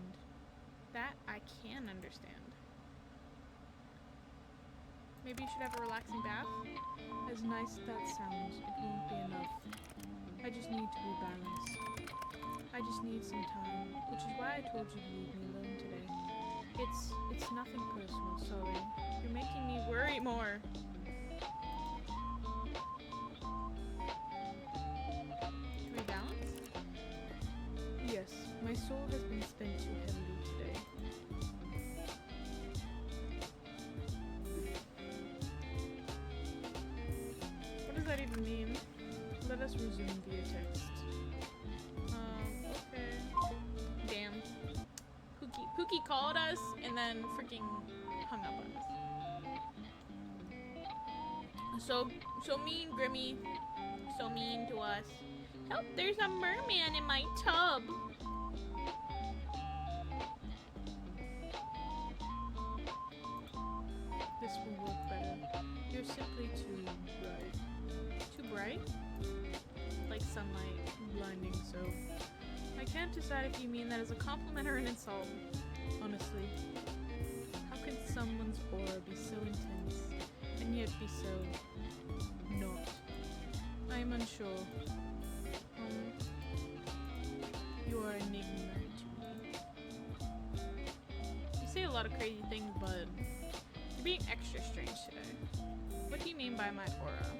That I can understand. Maybe you should have a relaxing bath? As nice as that sounds, it won't be enough. I just need to be balanced. I just need some time, which is why I told you to leave me alone today. It's nothing personal, sorry. You're making me worry more. To rebalance? Yes, my soul has been spent too heavily today. What does that even mean? Let us resume via text. Okay. Damn. Pookie called us and then freaking hung up on us. So mean, Grimmy. So mean to us. Help, there's a merman in my tub. This will work better. You're simply too bright. Too bright? Like sunlight, blinding so. I can't decide if you mean that as a compliment or an insult. Honestly, how can someone's aura be so intense and yet be so not? I am unsure. You are an enigma to me. You say a lot of crazy things, but you're being extra strange today. What do you mean by my aura?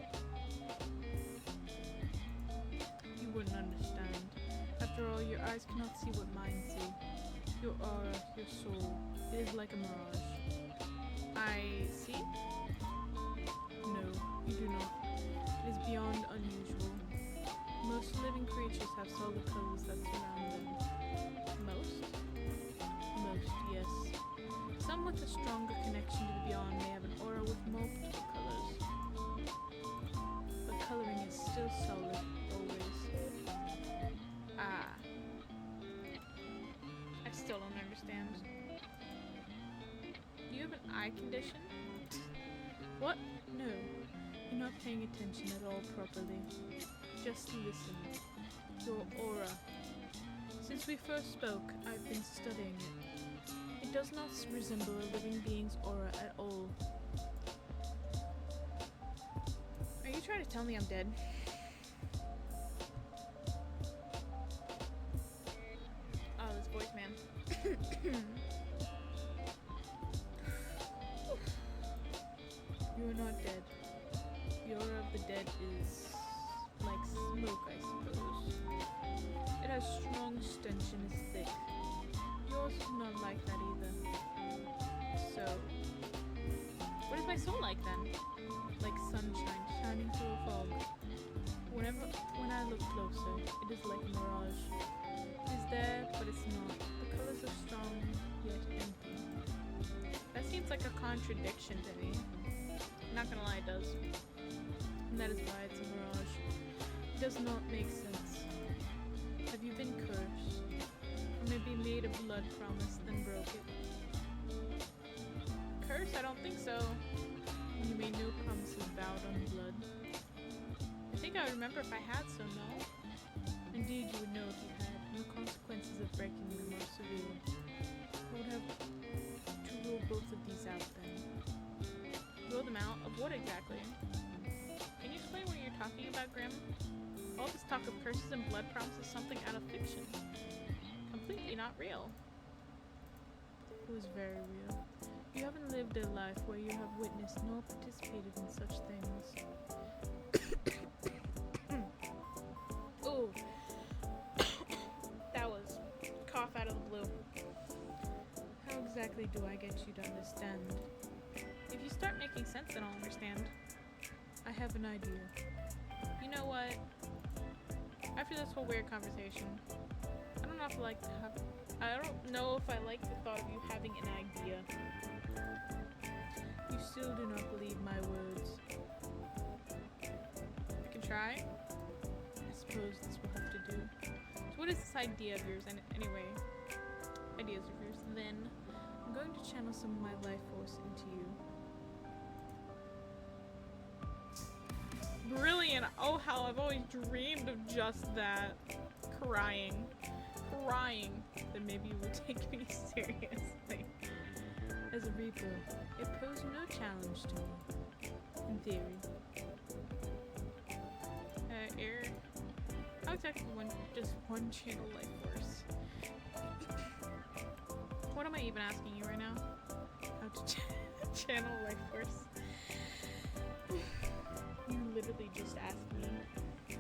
You wouldn't understand. After all, your eyes cannot see what mine see. Your aura, your soul, it is like a mirage. I see? No, you do not. It is beyond unusual. Most living creatures have solid colors that surround them. Most? Most, yes. Some with a stronger connection to the beyond may have an aura with multiple colors. But coloring is still solid, always. Ah. I still don't understand. Do you have an eye condition? What? No. You're not paying attention at all properly. Just listen. Your aura. Since we first spoke, I've been studying it. It does not resemble a living being's aura at all. Are you trying to tell me I'm dead? Oh, this voice, man. You are not dead. The aura of the dead is like smoke, I suppose. It has strong stench and is thick. Yours is not like that either. So, what is my soul like then? Like sunshine shining through a fog. When I look closer, it is like a mirage. It is there, but it's not. The colors are strong, yet empty. That seems like a contradiction to me. Not gonna lie, it does. And that is why it's a mirage. It does not make sense. Have you been cursed? Or maybe made a blood promise, then broke it? Cursed? I don't think so. You made no promises vowed on blood. I think I would remember if I had, so no. Indeed, you would know if you had. No consequences of breaking them are severe. I would have to rule both of these out then. Rule them out? Of what exactly? Can you explain what you're talking about, Grim? All this talk of curses and blood promises something out of fiction. Completely not real. It was very real. You haven't lived a life where you have witnessed nor participated in such things. Ooh. That was cough out of the blue. How exactly do I get you to understand? If you start making sense, then I'll understand. I have an idea. You know what? After this whole weird conversation, I don't know if I like to have. I don't know if I like the thought of you having an idea. You still do not believe my words. I can try. I suppose this will have to do. So what is this idea of yours? And anyway, ideas of yours. Then I'm going to channel some of my life force into you. Brilliant! Oh, how I've always dreamed of just that. Crying. Then maybe you will take me seriously. As a Reaper, it posed no challenge to me. In theory. Error. How exactly just one channel life force? What am I even asking you right now? How to channel life force? You literally just asked me.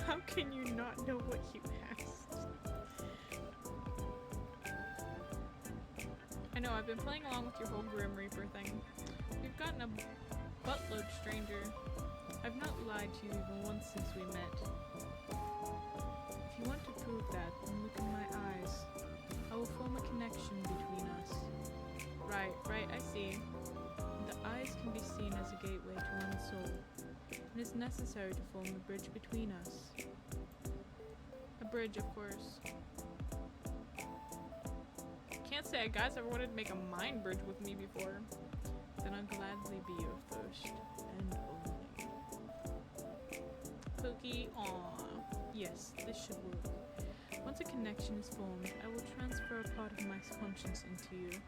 How can you not know what you asked? I know, I've been playing along with your whole Grim Reaper thing. You've gotten a buttload stranger. I've not lied to you even once since we met. If you want to prove that, then look in my eyes. I will form a connection between us. Right, I see. The eyes can be seen as a gateway to one's soul. And it's necessary to form a bridge between us. A bridge, of course. Can't say a guy's ever wanted to make a mind bridge with me before. Then I'll gladly be your first and only. Pookie, aww. Yes, this should work. Once a connection is formed, I will transfer a part of my conscience into you.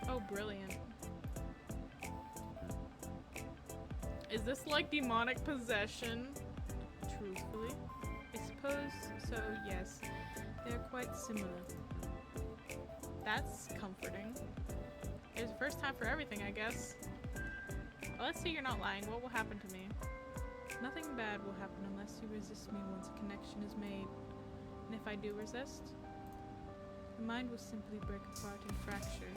Oh, brilliant. Is this like demonic possession? Truthfully, I suppose so, yes. They are quite similar. That's comforting. There's a first time for everything, I guess. Well, let's say you're not lying. What will happen to me? Nothing bad will happen unless you resist me once a connection is made. And if I do resist, the mind will simply break apart and fracture.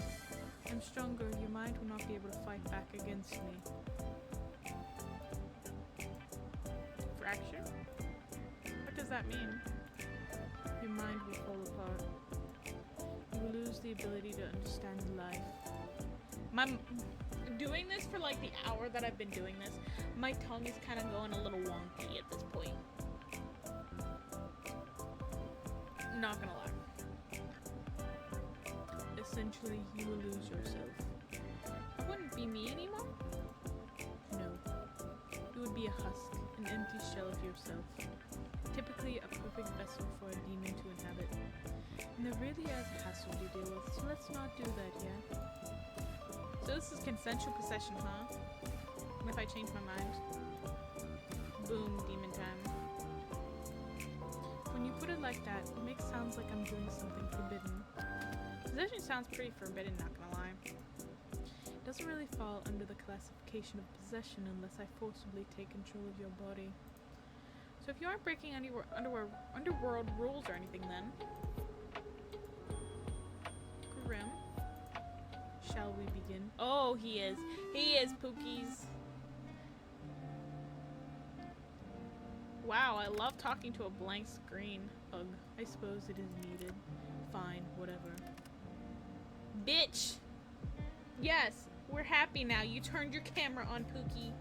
I'm stronger, your mind will not be able to fight back against me. Fracture? What does that mean? Your mind will fall apart. You will lose the ability to understand life. Doing this for like the hour that I've been doing this, my tongue is kind of going a little wonky at this point. Not gonna lie. Essentially, you will lose yourself. You wouldn't be me anymore? No. You would be a husk, an empty shell of yourself. Typically a perfect vessel for a demon to inhabit. And there really is a hassle to deal with, so let's not do that yet. So this is consensual possession, huh? And if I change my mind? Boom, demon time. When you put it like that, it makes sounds like I'm doing something forbidden. Possession sounds pretty forbidden, not gonna lie. It doesn't really fall under the classification of possession unless I forcibly take control of your body. So if you aren't breaking any underworld rules or anything then. Grim. Shall we begin? Oh, he is. He is, Pookies. Wow, I love talking to a blank screen. Ugh, I suppose it is needed. Fine, whatever. Bitch! Yes, we're happy now. You turned your camera on, Pookie.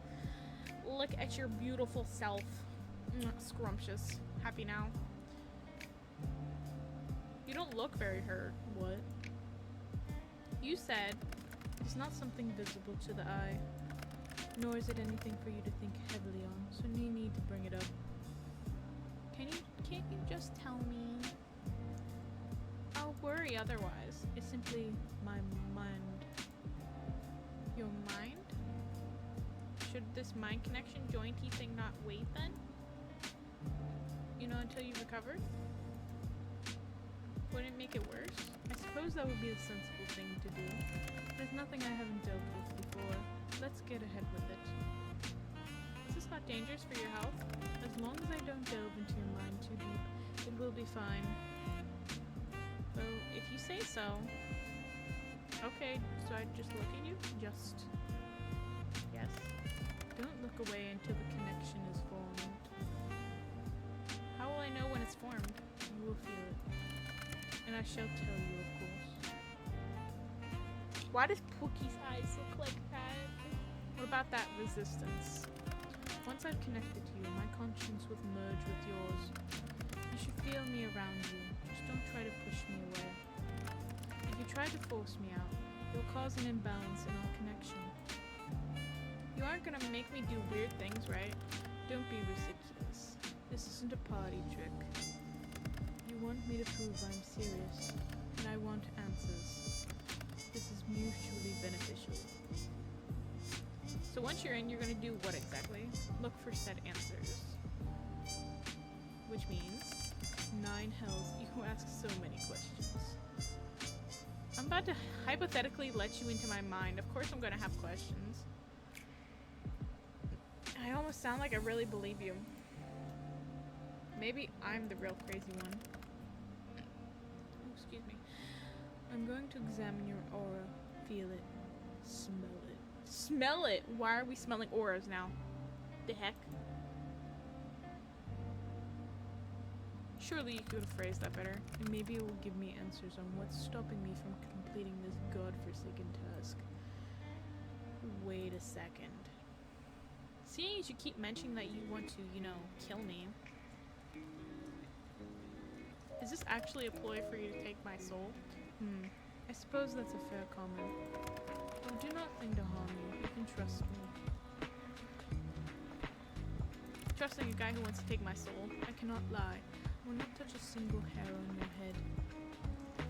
Look at your beautiful self. Scrumptious. Happy now. You don't look very hurt. What? You said it's not something visible to the eye, nor is it anything for you to think heavily on, so no need to bring it up. Can't you just tell me? I'll worry otherwise. It's simply my mind. Your mind? Should this mind connection jointy thing not wait then? You know, until you recover? Wouldn't it make it worse? I suppose that would be the sensible thing to do. There's nothing I haven't dealt with before. Let's get ahead with it. Is this not dangerous for your health? As long as I don't delve into your mind too deep, it will be fine. Well, if you say so. Okay, so I just look at you? Just. Yes. Don't look away until the connection I know when it's formed. You will feel it. And I shall tell you, of course. Why does Pookie's eyes look like that? What about that resistance? Once I've connected to you, my conscience will merge with yours. You should feel me around you. Just don't try to push me away. If you try to force me out, it will cause an imbalance in our connection. You aren't gonna make me do weird things, right? Don't be ridiculous. This isn't a party trick. You want me to prove I'm serious, and I want answers. This is mutually beneficial. So once you're in, you're gonna do what exactly? Look for said answers. Which means, 9 hells, you ask so many questions. I'm about to hypothetically let you into my mind. Of course I'm gonna have questions. I almost sound like I really believe you. Maybe I'm the real crazy one. Oh, excuse me. I'm going to examine your aura. Feel it. Smell it. Smell it! Why are we smelling auras now? The heck? Surely you could have phrased that better, and maybe it will give me answers on what's stopping me from completing this godforsaken task. Wait a second. Seeing as you keep mentioning that you want to, you know, kill me, is this actually a ploy for you to take my soul? I suppose that's a fair comment. I do not think to harm you. You can trust me. Trusting a guy who wants to take my soul, I cannot lie. I will not touch a single hair on your head.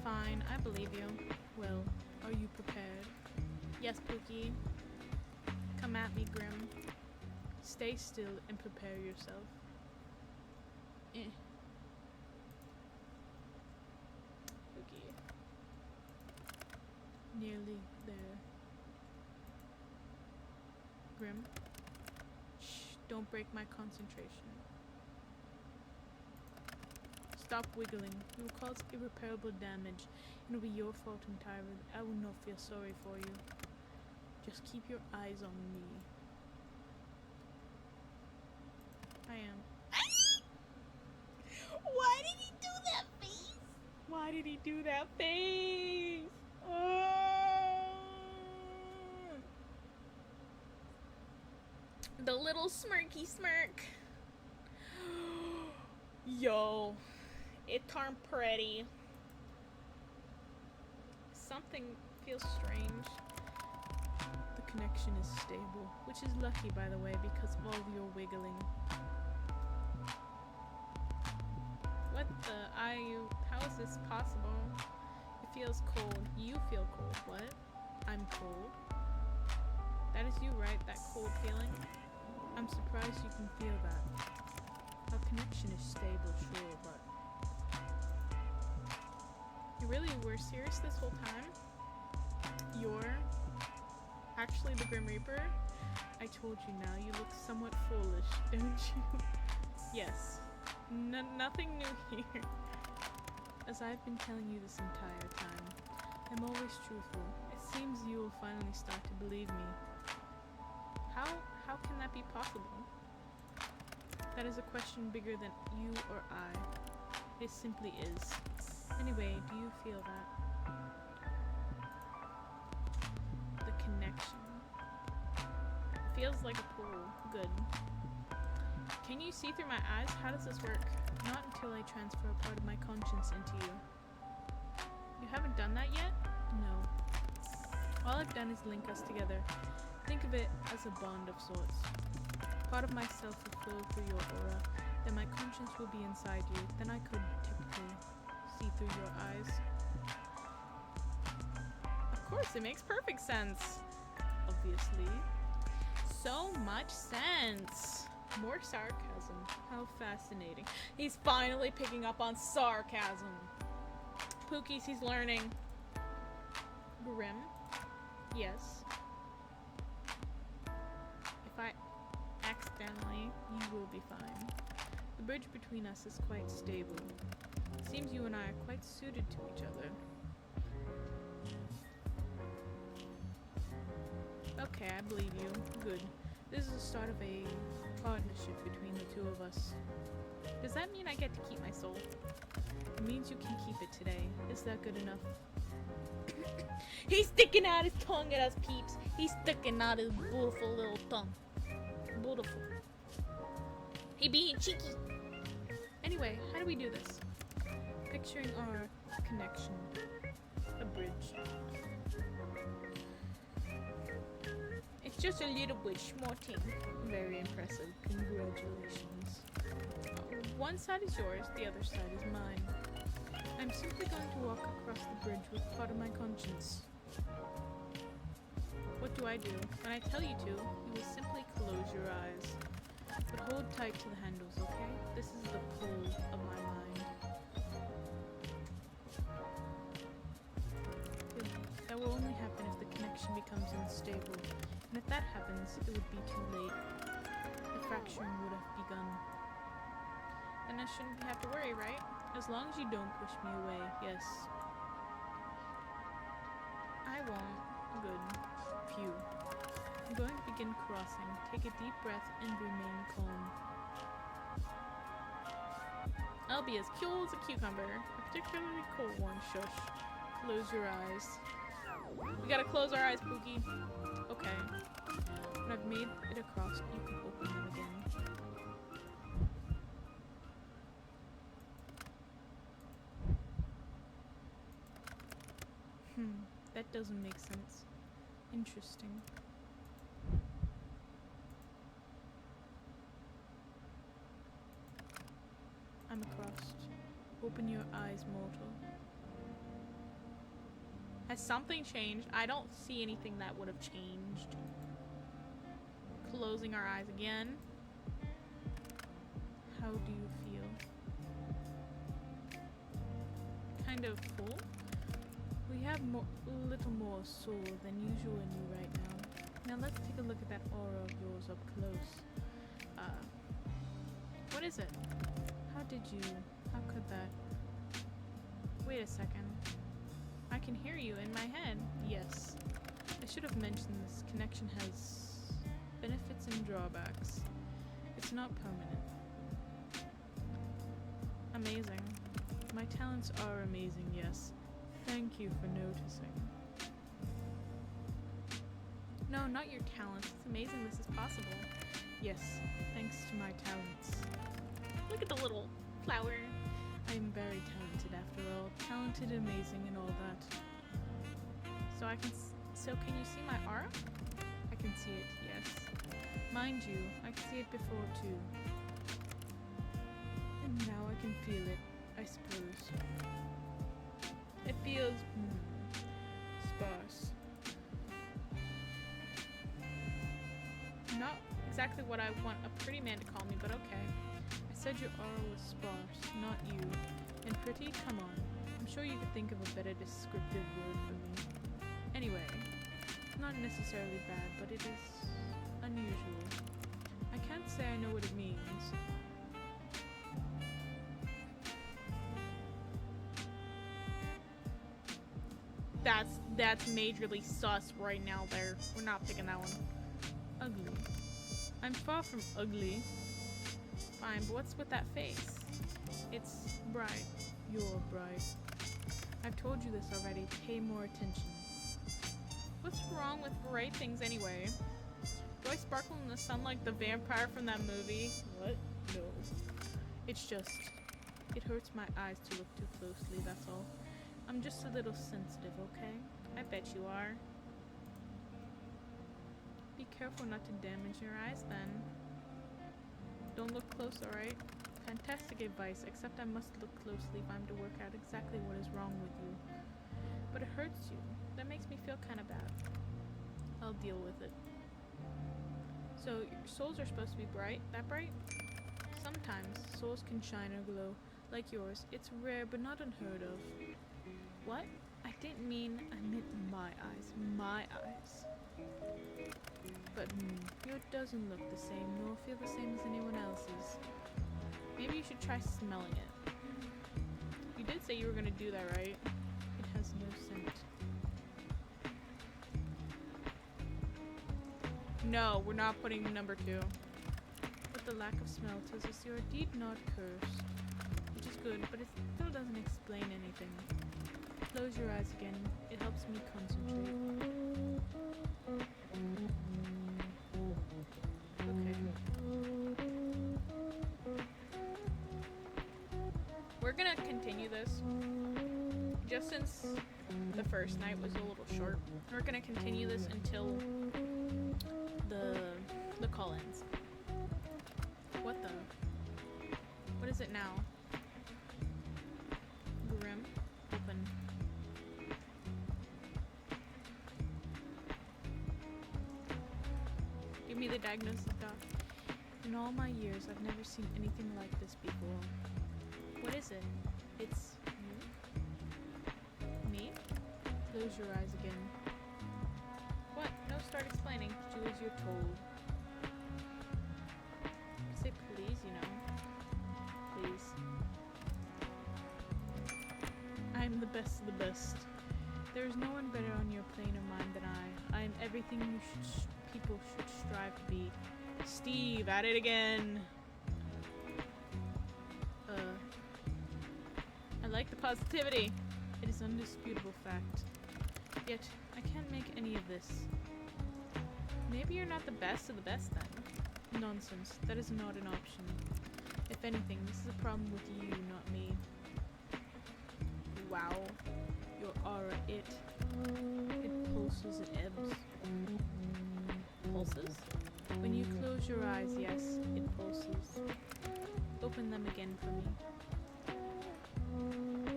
Fine, I believe you. Well, are you prepared? Yes, Pookie. Come at me, Grim. Stay still and prepare yourself. Pookie. Nearly there. Grim. Shh, don't break my concentration. Stop wiggling. You will cause irreparable damage. It will be your fault entirely. I will not feel sorry for you. Just keep your eyes on me. I am. Why did he do that face? Why did he do that face? Oh. The little smirky smirk. Yo, it turned pretty. Something feels strange. The connection is stable, which is lucky, by the way, because of all your wiggling. What the? How is this possible? It feels cold. You feel cold. What? I'm cold. That is you, right? That cold feeling? I'm surprised you can feel that. Our connection is stable, sure, but... You really were serious this whole time? You're actually the Grim Reaper? I told you now, you look somewhat foolish, don't you? Yes. Nothing new here. As I've been telling you this entire time, I'm always truthful. It seems you will finally start to believe me. How can that be possible? That is a question bigger than you or I. It simply is. Anyway, do you feel that? The connection. It feels like a pool. Good. Can you see through my eyes? How does this work? Not until I transfer a part of my conscience into you. You haven't done that yet? No. All I've done is link us together. Think of it as a bond of sorts. Part of myself will flow through your aura, then my conscience will be inside you, then I could technically see through your eyes. Of course, it makes perfect sense. Obviously. So much sense. More sarcasm. How fascinating. He's finally picking up on sarcasm. Pookies, he's learning. Grim? Yes. If I accidentally, you will be fine. The bridge between us is quite stable. It seems you and I are quite suited to each other. Okay, I believe you. Good. This is the start of a partnership between the two of us. Does that mean I get to keep my soul? It means you can keep it today. Is that good enough? He's sticking out his tongue at us, peeps. He's sticking out his beautiful little tongue. Beautiful. He being cheeky. Anyway, how do we do this? Picturing our connection. A bridge. It's just a little bit small-ting. Very impressive. Congratulations. One side is yours, the other side is mine. I'm simply going to walk across the bridge with part of my conscience. What do I do? When I tell you to, you will simply close your eyes. But hold tight to the handles, okay? This is the pull of my mind. That will only happen if the connection becomes unstable. And if that happens, it would be too late. The fracturing would have begun. Then I shouldn't have to worry, right? As long as you don't push me away, yes. I won't. Good. Phew. I'm going to begin crossing. Take a deep breath and remain calm. I'll be as cool as a cucumber. A particularly cold one, shush. Close your eyes. We gotta close our eyes, Pookie. Okay. When I've made it across, you can open them again. That doesn't make sense. Interesting. I'm across. Open your eyes, mortal. Has something changed? I don't see anything that would have changed. Closing our eyes again. How do you feel? Kind of full? We have a little more soul than usual in you right now. Now let's take a look at that aura of yours up close. What is it? How could that? Wait a second. I can hear you in my head. Yes. I should have mentioned this connection has benefits and drawbacks. It's not permanent. Amazing. My talents are amazing, yes. Thank you for noticing. No, not your talents. It's amazing this is possible. Yes, thanks to my talents. Look at the little flower. I am very talented after all. Talented, amazing, and all that. So can you see my aura? I can see it, yes. Mind you, I can see it before too. And now I can feel it, I suppose. It feels sparse. Not exactly what I want a pretty man to call me, but okay. I said your aura was sparse, not you. And pretty? Come on. I'm sure you could think of a better descriptive word for me. Anyway, not necessarily bad, but it is unusual. I can't say I know what it means. That's majorly sus right now there. We're not picking that one. Ugly. I'm far from ugly. Fine, but what's with that face? It's bright. You're bright. I've told you this already. Pay more attention. What's wrong with bright things anyway? Do I sparkle in the sun like the vampire from that movie? What? No. It's just... it hurts my eyes to look too closely, that's all. I'm just a little sensitive, okay? I bet you are. Be careful not to damage your eyes then. Don't look close, alright? Fantastic advice, except I must look closely if I'm to work out exactly what is wrong with you. But it hurts you. That makes me feel kind of bad. I'll deal with it. So, your souls are supposed to be bright? That bright? Sometimes, souls can shine or glow, like yours. It's rare, but not unheard of. What? I didn't mean, I meant my eyes. My eyes. But, yours doesn't look the same, nor feel the same as anyone else's. Maybe you should try smelling it. You did say you were gonna do that, right? It has no scent. No, we're not putting number 2. What the lack of smell tells us you are indeed not cursed. Which is good, but it still doesn't explain anything. Close your eyes again. It helps me concentrate. Okay. We're gonna continue this. Just since the first night was a little short, we're gonna continue this until the call ends. What the? What is it now? Grim. Open. Give me the diagnosis, Doc. In all my years, I've never seen anything like this before. What is it? It's you? Me? Close your eyes again. What? No, start explaining. Do as you're told. Say please, you know. Please. I'm the best of the best. There is no one better on your plane of mind than I. I am everything you people should strive to be. Steve, at it again. I like the positivity. It is undisputable fact. Yet, I can't make any of this. Maybe you're not the best of the best then. Nonsense. That is not an option. If anything, this is a problem with you, not me. Wow. Your aura, it pulses and ebbs. Pulses? When you close your eyes, yes, it pulses. Open them again for me.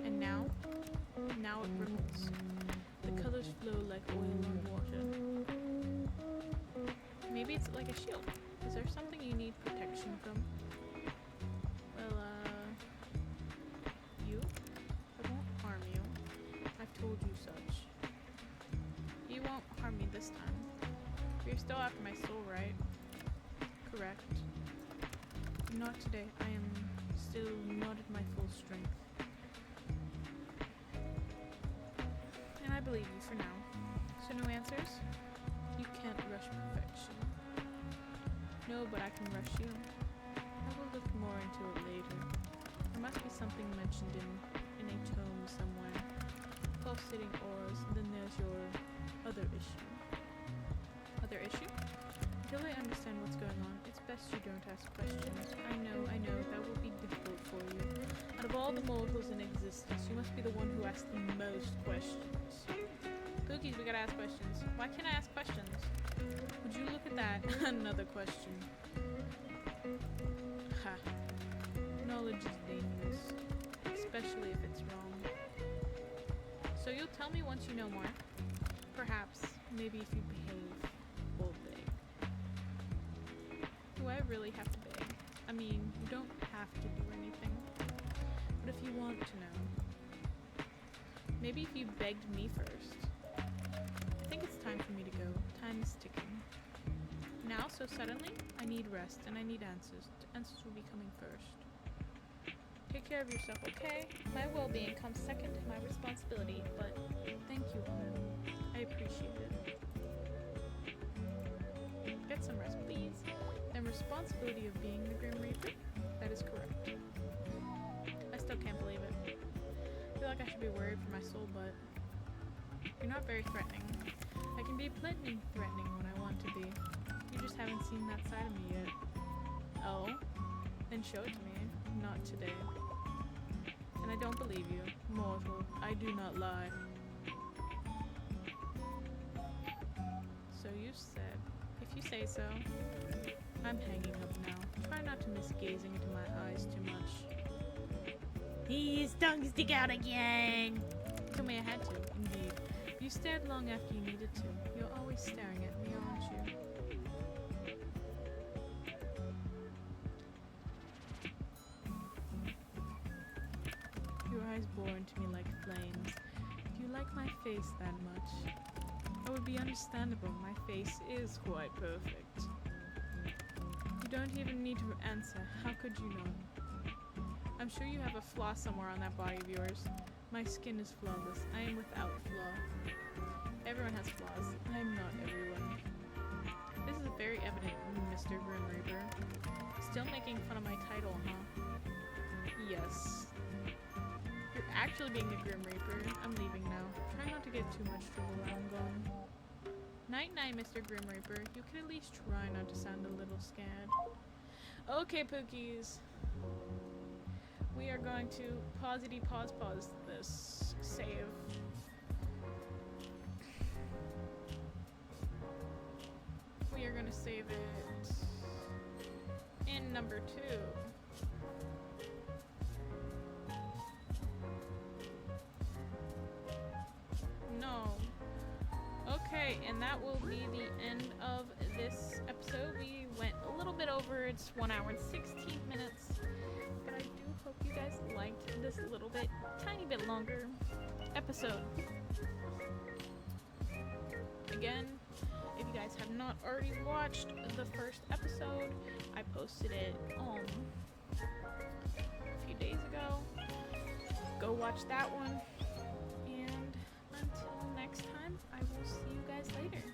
And now it ripples. The colors flow like oil on water. Maybe it's like a shield. Is there something you need protection from? Well, you? I won't harm you. I've told you such. You won't harm me this time. You're still after my soul, right? Correct. Not today. I am still not at my full strength. And I believe you for now. So no answers? You can't rush perfection. No, but I can rush you. I will look more into it later. There must be something mentioned in a tome somewhere. Pulsating auras, then there's your other issue. Other issue? Until I understand what's going on, it's best you don't ask questions. I know, that will be difficult for you. Out of all the mortals in existence, you must be the one who asks the most questions. Cookies, we gotta ask questions. Why can't I ask questions? Would you look at that? Another question. Ha. Knowledge is dangerous, especially if it's wrong. So you'll tell me once you know more. Perhaps, maybe if you behave or beg. Do I really have to beg? I mean, you don't have to do anything. But if you want to know. Maybe if you begged me first. I think it's time for me to go. Time is ticking. Now, so suddenly, I need rest and I need answers. Answers will be coming first. Take care of yourself, okay? My well-being comes second to my responsibility, but thank you, Grim. I appreciate it. Get some rest, please. And responsibility of being the Grim Reaper? That is correct. I still can't believe it. I feel like I should be worried for my soul, but you're not very threatening. I can be plenty threatening when I want to be. You just haven't seen that side of me yet. Oh? Then show it to me. Not today. And I don't believe you. Mortal, I do not lie. So you said. If you say so. I'm hanging up now. Try not to miss gazing into my eyes too much. These tongues stick out again! Told me I had to, indeed. You stared long after you needed to. You're always staring at me, aren't you? Your eyes bore into me like flames. If you like my face that much, that would be understandable. My face is quite perfect. You don't even need to answer. How could you know? I'm sure you have a flaw somewhere on that body of yours. My skin is flawless. I am without flaw. Everyone has flaws. I'm not everyone. This is very evident, Mr. Grim Reaper. still making fun of my title, huh? Yes. You're actually being the Grim Reaper. I'm leaving now. Try not to get too much trouble where I'm going. Night-night, Mr. Grim Reaper. You could at least try not to sound a little scared. Okay, Pookies. We are going to pause this save. We are going to save it in number 2. No. Okay, and that will be the end of this episode. We went a little bit over. It's 1 hour and 16 minutes. But I do hope you guys liked this little bit, tiny bit longer episode. Again, if you guys have not already watched the first episode, I posted it a few days ago. Go watch that one. And until next time, I will see you guys later.